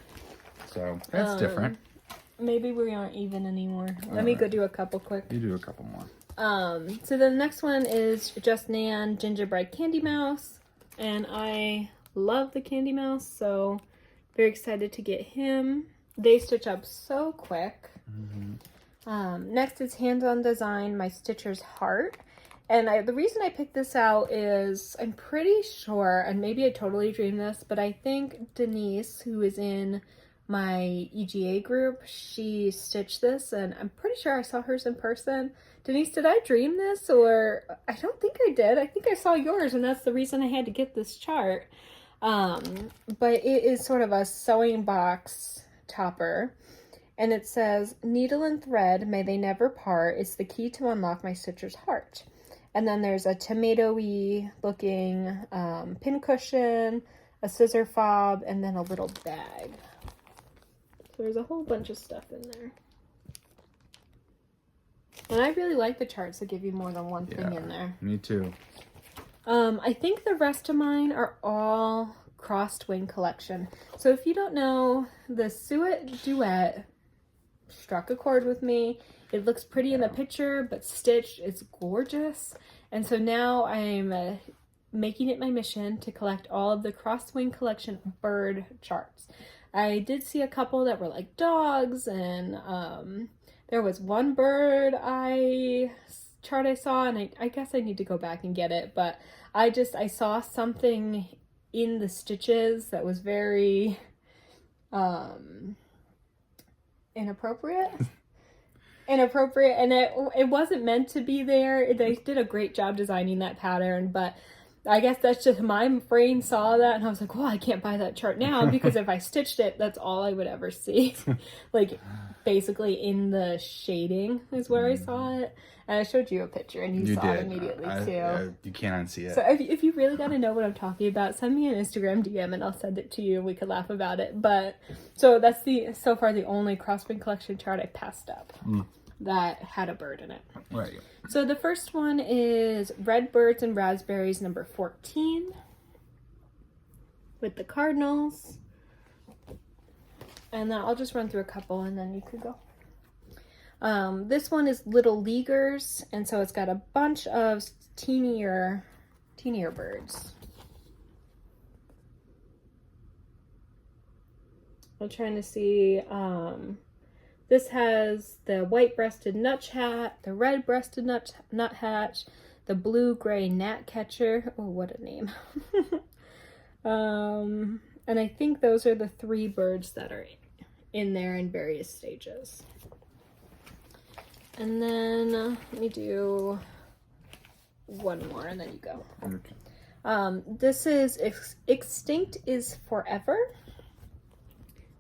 So, that's different. Maybe we aren't even anymore. Let me go do a couple quick. You do a couple more. So the next one is Just Nan Gingerbread Candy Mouse. And I love the Candy Mouse, so very excited to get him. They stitch up so quick. Mm-hmm. Next is Hands On Design, My Stitcher's Heart. And the reason I picked this out is I'm pretty sure, and maybe I totally dreamed this, but I think Denise, who is in my EGA group, she stitched this, and I'm pretty sure I saw hers in person. Denise, did I dream this? Or I don't think I did. I think I saw yours, and that's the reason I had to get this chart. But it is sort of a sewing box topper. And it says, needle and thread, may they never part, is the key to unlock my stitcher's heart. And then there's a tomato-y looking pincushion, a scissor fob, and then a little bag. So there's a whole bunch of stuff in there. And I really like the charts that give you more than one thing in there. Me too. I think the rest of mine are all Crossed Wing collection. So if you don't know, the Suet Duet struck a chord with me. It looks pretty in the picture, but stitched, it's gorgeous. And so now I'm making it my mission to collect all of the Crossed Wing collection bird charts. I did see a couple that were like dogs, and there was one bird chart I saw, and I guess I need to go back and get it, but I saw something in the stitches that was very inappropriate, and it wasn't meant to be there. They did a great job designing that pattern, but I guess that's just my brain saw that, and I was like, well, I can't buy that chart now, because if I stitched it, that's all I would ever see. Like, basically in the shading is where I saw it. And I showed you a picture, and you saw it immediately, too. You can't unsee it. So if you really got to know what I'm talking about, send me an Instagram DM, and I'll send it to you, and we could laugh about it. But, so that's so far the only Crosswing collection chart I passed up that had a bird in it. Right. So the first one is Red Birds and Raspberries number 14 with the cardinals. And then I'll just run through a couple, and then you could go. This one is Little Leaguers, and so it's got a bunch of teenier birds. I'm trying to see. This has the white-breasted nuthatch, the red-breasted nuthatch, the blue-gray gnatcatcher. Oh, what a name. And I think those are the 3 birds that are in there in various stages. And then let me do one more, and then you go. Okay. This is Extinct is Forever.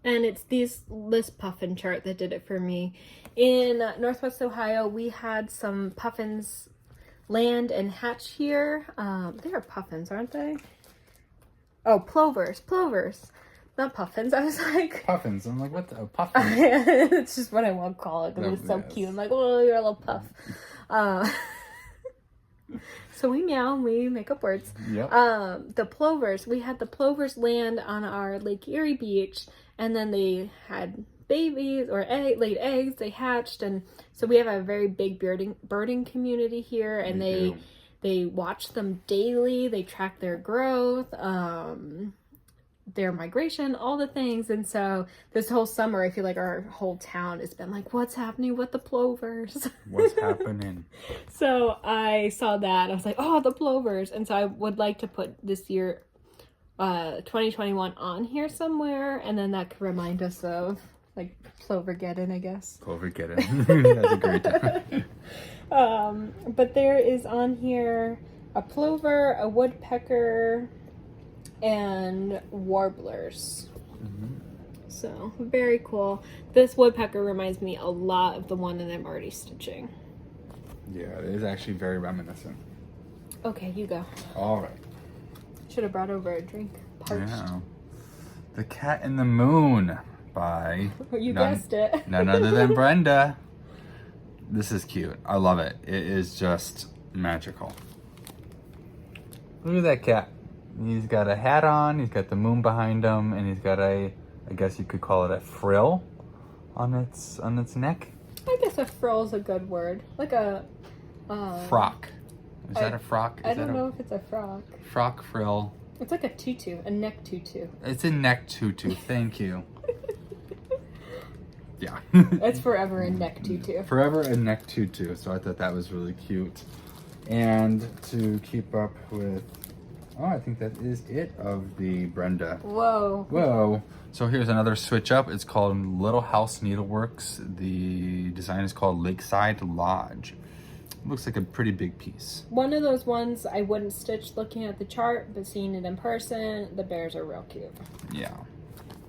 And it's this puffin chart that did it for me. In Northwest Ohio, we had some puffins land and hatch here. They are puffins, aren't they? Oh, plovers. Not puffins. I was like... Puffins. I'm like, what the... puffin? It's just what I want to call it, because it's so cute. I'm like, oh, you're a little puff. So we meow and we make up words. Yep. The plovers. We had the plovers land on our Lake Erie beach, and then they had babies or laid eggs. They hatched, and so we have a very big birding community here, and they watch them daily. They track their growth. their migration, all the things. And so this whole summer, I feel like our whole town has been like, what's happening with the plovers? What's happening? So I saw that. I was like, oh, the plovers. And so I would like to put this year, 2021 on here somewhere. And then that could remind us of like Plovergeddon, I guess. Plovergeddon. That's a great time. But there is on here a plover, a woodpecker, and warblers. So very cool. This woodpecker reminds me a lot of the one that I'm already stitching. Yeah, it is actually very reminiscent. Okay, you go. All right. Should have brought over a drink. Parched. Yeah. The Cat in the Moon by You guessed it. none other than Brenda. This is cute. I love it. It is just magical. Look at that cat. He's got a hat on, he's got the moon behind him, and he's got a, I guess you could call it a frill on its neck. I guess a frill is a good word. Like a Frock. Is that a frock? I don't know if it's a frock. Frock frill. It's like a tutu, a neck tutu. It's a neck tutu. Thank you. Yeah. It's forever a neck tutu. Forever a neck tutu. So I thought that was really cute. And to keep up with, oh, I think that is it of the Brenda. Whoa. Whoa. So here's another switch up. It's called Little House Needleworks. The design is called Lakeside Lodge. Looks like a pretty big piece. One of those ones I wouldn't stitch looking at the chart, but seeing it in person, the bears are real cute. Yeah.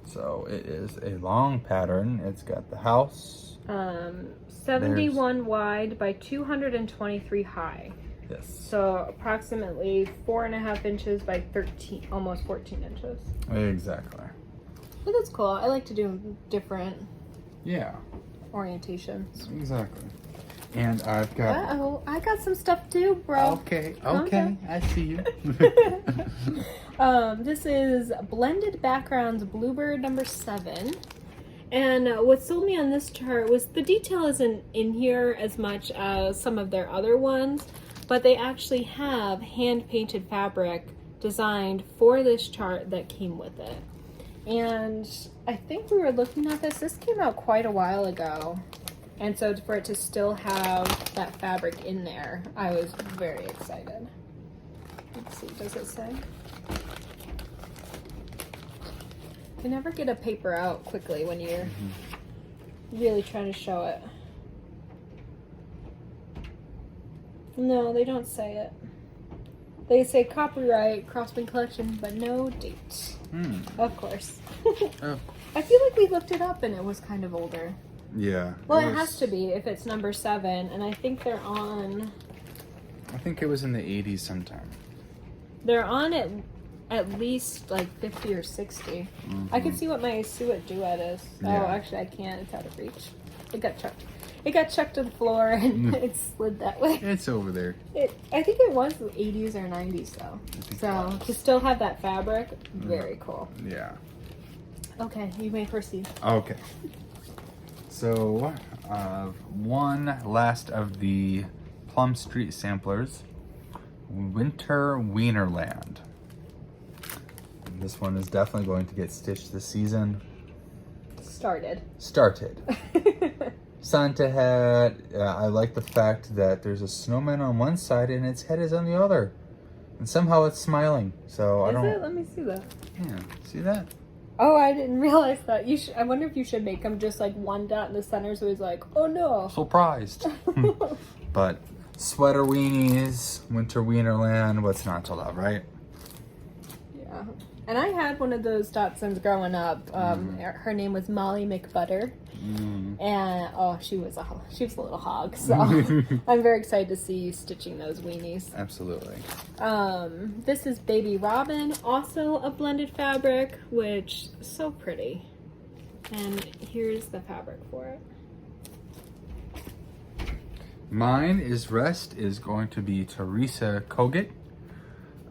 So it is a long pattern. It's got the house. 71 wide by 223 high. Yes. So approximately 4.5 inches by 13, almost 14 inches. Exactly. But that's cool. I like to do different orientations. Exactly. And I've got... Uh-oh, I got some stuff too, bro. Okay, I see you. This is Blended Backgrounds Bluebird number 7. And what sold me on this chart was the detail isn't in here as much as some of their other ones, but they actually have hand-painted fabric designed for this chart that came with it. And I think we were looking at this. This came out quite a while ago. And so for it to still have that fabric in there, I was very excited. Let's see, does it say? You never get a paper out quickly when you're really trying to show it. No, they don't say it. They say copyright, Crossman Collection, but no date. Of course. I feel like we looked it up and it was kind of older. Yeah. Well, it has to be if it's number 7, and I think they're on... I think it was in the 80s sometime. They're on at least like 50 or 60. I can see what my suet duet is. Yeah. Oh, actually I can't. It's out of reach. It got chucked. It got chucked to the floor and it slid that way. It's over there. I think it was the 80s or 90s though. So to still have that fabric, very cool. Yeah. Okay, you may proceed. Okay. So, one last of the Plum Street samplers, Winter Wienerland. This one is definitely going to get stitched this season. Started. Santa hat. I like the fact that there's a snowman on one side and its head is on the other. And somehow it's smiling. So Is it? Let me see that. Yeah, see that? Oh, I didn't realize that. I wonder if you should make them just like one dot in the center so he's like, oh no. Surprised. But sweater weenies, Winter Wienerland, what's not to love, right? Yeah. And I had one of those Dotsons growing up. Her name was Molly McButter. And she was a little hog, so I'm very excited to see you stitching those weenies. Absolutely. This is Baby Robin, also a blended fabric, which is so pretty. And here's the fabric for it. Mine is going to be Teresa Kogut.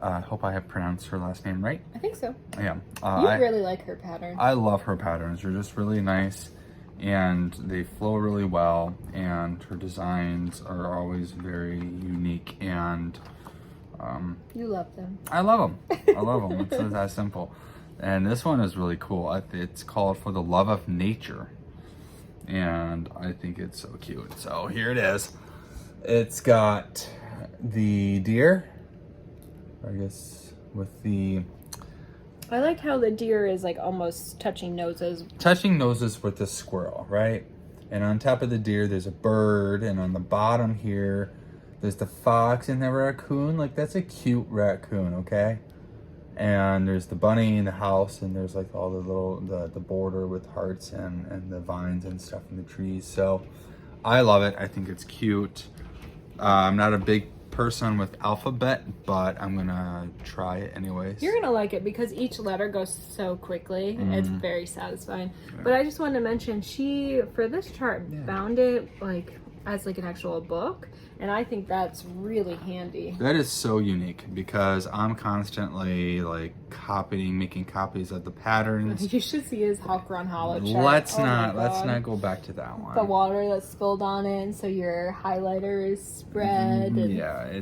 I hope I have pronounced her last name right. I think so. Yeah. You really like her pattern. I love her patterns. They're just really nice and they flow really well, and her designs are always very unique, and you love them. I love them. I love them. It's that simple. And this one is really cool. It's called For the Love of Nature. And I think it's so cute. So here it is. It's got the deer, I guess, with the... I like how the deer is like almost touching noses. Touching noses with the squirrel, right? And on top of the deer, there's a bird. And on the bottom here, there's the fox and the raccoon. Like, that's a cute raccoon, okay? And there's the bunny in the house. And there's like all the little, the border with hearts and the vines and stuff in the trees. So I love it. I think it's cute. I'm not a big person with alphabet, but I'm gonna try it anyways. You're gonna like it because each letter goes so quickly. It's very satisfying. But I just wanted to mention, she, for this chart, bound it like as like an actual book, and I think that's really handy. That is so unique because I'm constantly like making copies of the patterns. You should see his Hawk-Run Hollow chart. Let's not go back to that one. The water that's spilled on it, and so your highlighter is spread. And, yeah,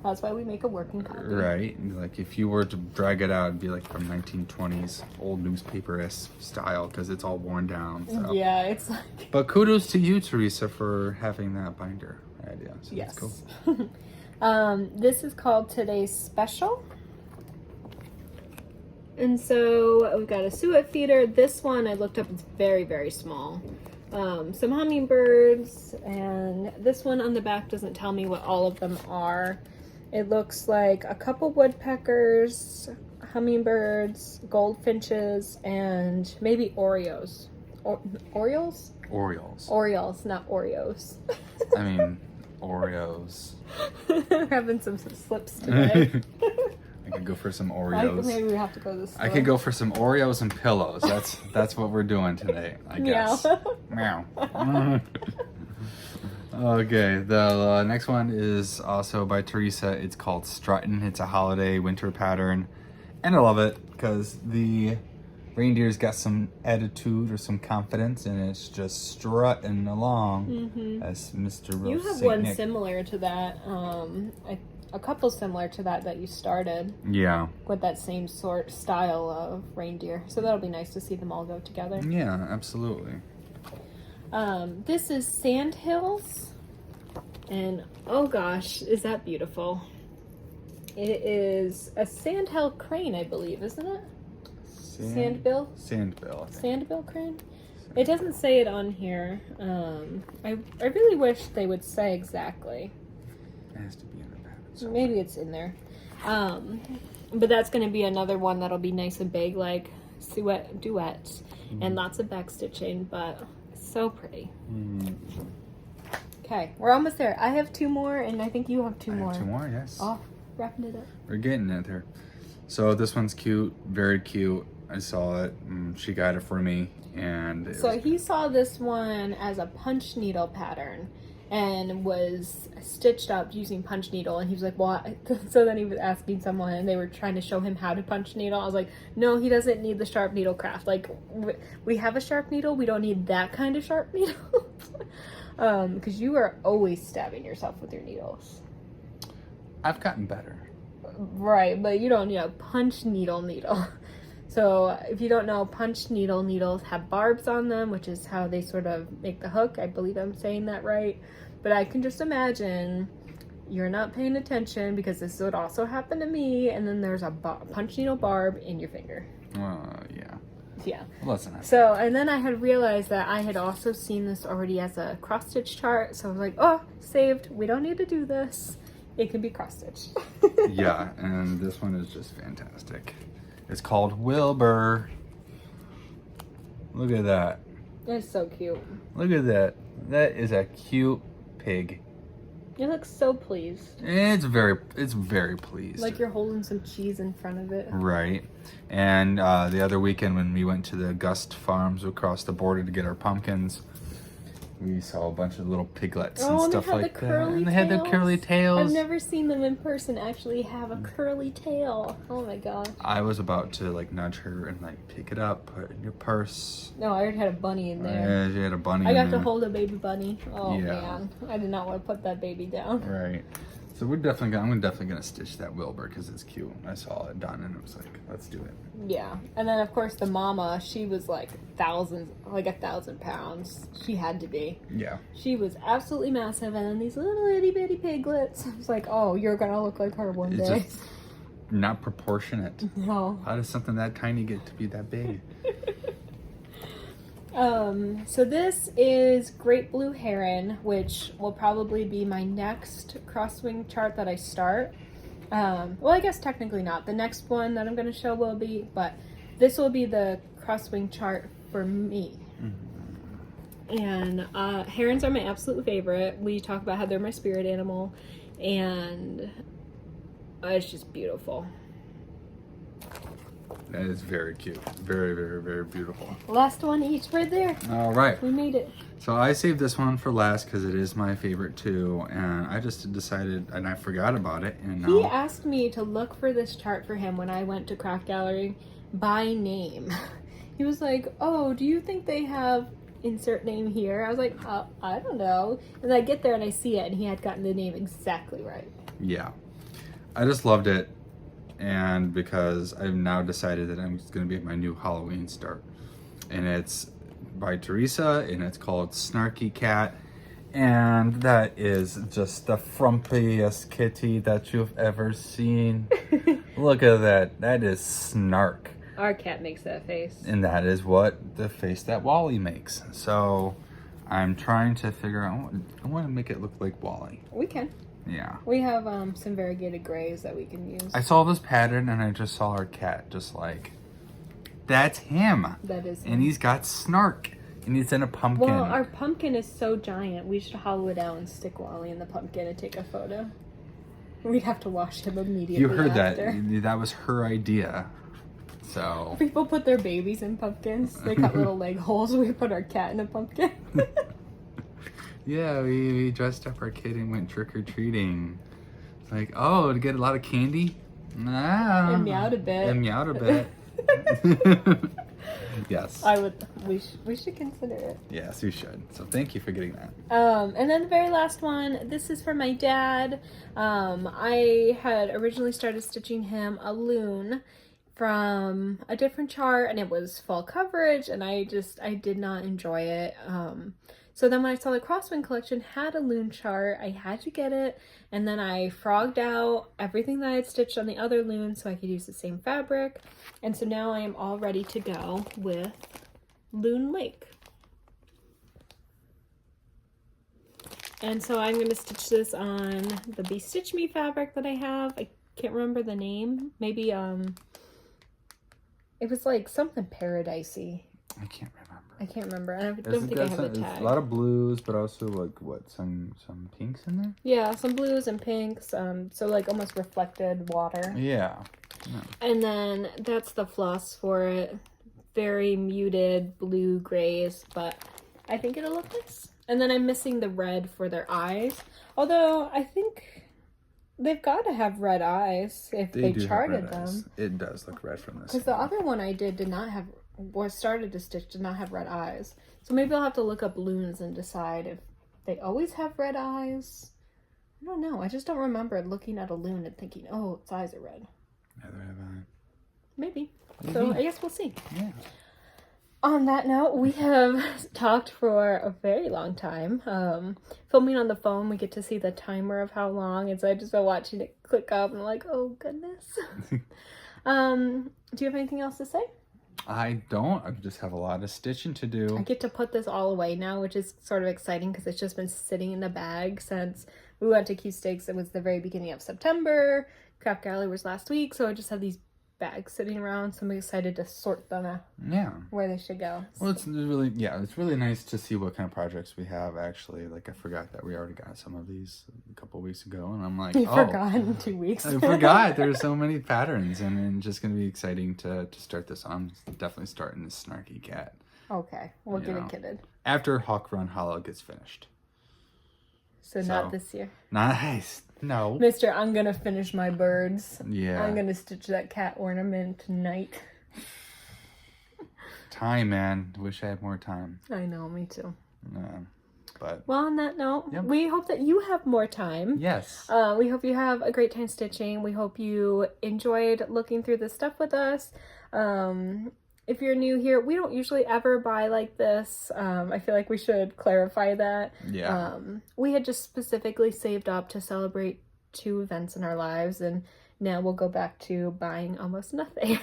that's why we make a working copy. Right, like if you were to drag it out, it'd be like from 1920s old newspaper-esque style because it's all worn down. So. Yeah, it's like. But kudos to you, Teresa, for having that binder idea. So yes. That's cool. This is called Today's Special. And so we've got a suet feeder. This one I looked up, it's very, very small. Some hummingbirds, and this one on the back doesn't tell me what all of them are. It looks like a couple woodpeckers, hummingbirds, goldfinches, and maybe Oreos. Orioles? Orioles, not Oreos. I mean, Oreos. We're having some slips today. I could go for some Oreos. Maybe we have to go to the store. I could go for some Oreos and pillows. That's what we're doing today, I guess. Meow. Meow. Okay, the next one is also by Teresa. It's called Struttin'. It's a holiday winter pattern. And I love it because the reindeer's got some attitude or some confidence, and it's just strutting along as Mr. Rose. You have one similar to that. A couple similar to that you started. Yeah. With that same style of reindeer. So that'll be nice to see them all go together. Yeah, absolutely. This is Sandhills. And oh gosh, is that beautiful. It is a sandhill crane, I believe, isn't it? Sandbill? Sandbill. Sandbill crane? It doesn't say it on here. I really wish they would say exactly. It has to be in the pattern. Maybe it's in there. But that's going to be another one that'll be nice and big, like duets, and lots of back stitching, but so pretty. Okay, we're almost there. I have two more, and I think you have two more. Two more, yes. Oh, wrapping it up. We're getting it there. So this one's cute, very cute. I saw it. She got it for me, and he saw this one as a punch needle pattern, and was stitched up using punch needle, and he was like, "What?" So then he was asking someone, and they were trying to show him how to punch needle. I was like, "No, he doesn't need the sharp needle craft. Like, we have a sharp needle. We don't need that kind of sharp needle." Because you are always stabbing yourself with your needles. I've gotten better. Right, but you don't need a punch needle. So if you don't know, punch needles have barbs on them, which is how they sort of make the hook. I believe I'm saying that right. But I can just imagine you're not paying attention, because this would also happen to me, and then there's a punch needle barb in your finger. Yeah. Yeah. Well, that's nice. So, and then I had realized that I had also seen this already as a cross-stitch chart. So I was like, oh, saved. We don't need to do this. It can be cross-stitched. Yeah, and this one is just fantastic. It's called Wilbur. Look at that. It's so cute. Look at that. That is a cute pig. It looks so pleased. It's very pleased. Like you're holding some cheese in front of it. Right. And the other weekend when we went to the Gust Farms across the border to get our pumpkins, we saw a bunch of little piglets and stuff like that. And they had the curly tails. I've never seen them in person actually have a curly tail. Oh my god. I was about to like nudge her and like pick it up, put it in your purse. No, I already had a bunny in there. Yeah, she had a bunny I in got there. to hold a baby bunny. Oh Yeah. man. I did not want to put that baby down. Right. So I'm definitely gonna stitch that Wilbur because it's cute. I saw it done and it was like, let's do it. Yeah, and then of course the mama, she was like 1,000 pounds. She had to be. Yeah. She was absolutely massive, and then these little itty bitty piglets. I was like, oh, you're gonna look like her one It's day. just not proportionate. No. How does something that tiny get to be that big? So this is Great Blue Heron, which will probably be my next crosswing chart that I start. Well, I guess technically not. The next one that I'm going to show will be, but this will be the crosswing chart for me. Mm-hmm. And herons are my absolute favorite. We talk about how they're my spirit animal, and it's just beautiful. That is very cute. Very, very, very beautiful. Last one each right there. All right. We made it. So I saved this one for last because it is my favorite too, and I just decided, and I forgot about it, and now... He asked me to look for this chart for him when I went to Craft Gallery by name. He was like, oh, do you think they have insert name here? I was like, I don't know. And I get there and I see it, and he had gotten the name exactly right. Yeah. I just loved it, and because I've now decided that I'm going to be my new Halloween start. And it's by Teresa, and it's called Snarky Cat. And that is just the frumpiest kitty that you've ever seen. Look at that. That is Snark. Our cat makes that face. And that is what the face that Wally makes. So I'm trying to figure out, I want to make it look like Wally. We can. Yeah. We have some variegated grays that we can use. I saw this pattern and I just saw our cat just like, that's him. That is him. And he's got Snark. And he's in a pumpkin. Well, our pumpkin is so giant, we should hollow it out and stick Wally in the pumpkin and take a photo. We'd have to wash him immediately You heard after. that. That was her idea. So. People put their babies in pumpkins. They cut little leg holes. We put our cat in a pumpkin. Yeah, we dressed up our kid and went trick-or-treating. It's like, oh, to get a lot of candy? Nah. And meowed a bit. And meowed a bit. Yes. We should consider it. Yes, you should. So thank you for getting that. And then the very last one, this is for my dad. I had originally started stitching him a loon from a different chart, and it was fall coverage, and I did not enjoy it. So then when I saw the Crosswind collection had a loon chart, I had to get it, and then I frogged out everything that I had stitched on the other loon so I could use the same fabric. And so now I am all ready to go with Loon Lake. And so I'm going to stitch this on the Be Stitch Me fabric that I have. I can't remember the name. Maybe, it was like something paradisey. I can't remember. I can't remember. I don't think I have a tag. It's a lot of blues, but also like what, some pinks in there? Yeah, some blues and pinks. So like almost reflected water. Yeah. And then that's the floss for it. Very muted blue grays, but I think it'll look nice. And then I'm missing the red for their eyes. Although I think they've got to have red eyes if they charted them. Eyes. It does look red from this. Because the other one I did not have, or started to stitch, did not have red eyes. So maybe I'll have to look up loons and decide if they always have red eyes. I don't know. I just don't remember looking at a loon and thinking, oh, its eyes are red. Yeah, they have eyes. Maybe. So I guess we'll see. Yeah. On that note, we have talked for a very long time. Filming on the phone, we get to see the timer of how long, and so I just been watching it click up, and I'm like, oh goodness. Do you have anything else to say? I don't. I just have a lot of stitching to do. I get to put this all away now, which is sort of exciting because it's just been sitting in the bag since we went to Q Stakes. It was the very beginning of September. Craft Gallery was last week, so I just have these bags sitting around, so I'm excited to sort them where they should go. Well, it's really nice to see what kind of projects we have actually. Like, I forgot that we already got some of these a couple weeks ago, and I'm like, you forgot in 2 weeks. I forgot. There's so many patterns, and it's just going to be exciting to start this on. Definitely starting this Snarky Cat. Okay, we'll get it kitted. After Hawk Run Hollow gets finished. So not this year. Nice. No. Mister, I'm going to finish my birds. Yeah. I'm going to stitch that cat ornament tonight. Time, man. Wish I had more time. I know, me too. But well, on that note, Yep. we hope that you have more time. yes. We hope you have a great time stitching. We hope you enjoyed looking through this stuff with us. If you're new here, we don't usually ever buy like this. I feel like we should clarify that. Yeah. We had just specifically saved up to celebrate 2 events in our lives, and now we'll go back to buying almost nothing.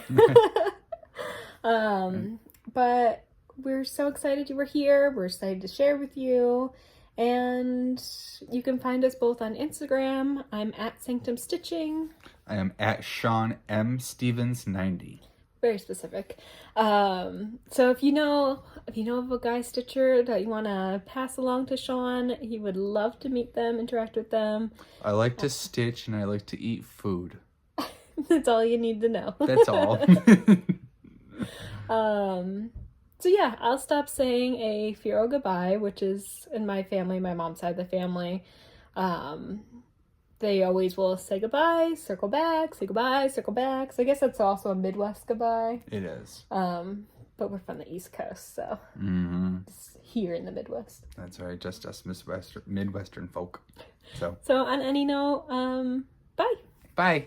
But we're so excited you were here. We're excited to share with you. And you can find us both on Instagram. I'm at Sanctum Stitching. I am at Shawn M. Stevens 90. Very specific. So if you know of a guy stitcher that you want to pass along to Shawn, he would love to meet them, interact with them. I like to stitch and I like to eat food. That's all you need to know. That's all. So yeah, I'll stop saying a Firo goodbye, which is in my family, my mom's side of the family. They always will say goodbye, circle back, say goodbye, circle back. So I guess that's also a Midwest goodbye. It is. But we're from the East Coast, so it's here in the Midwest. That's right, just us Midwestern folk. So on any note, bye. bye.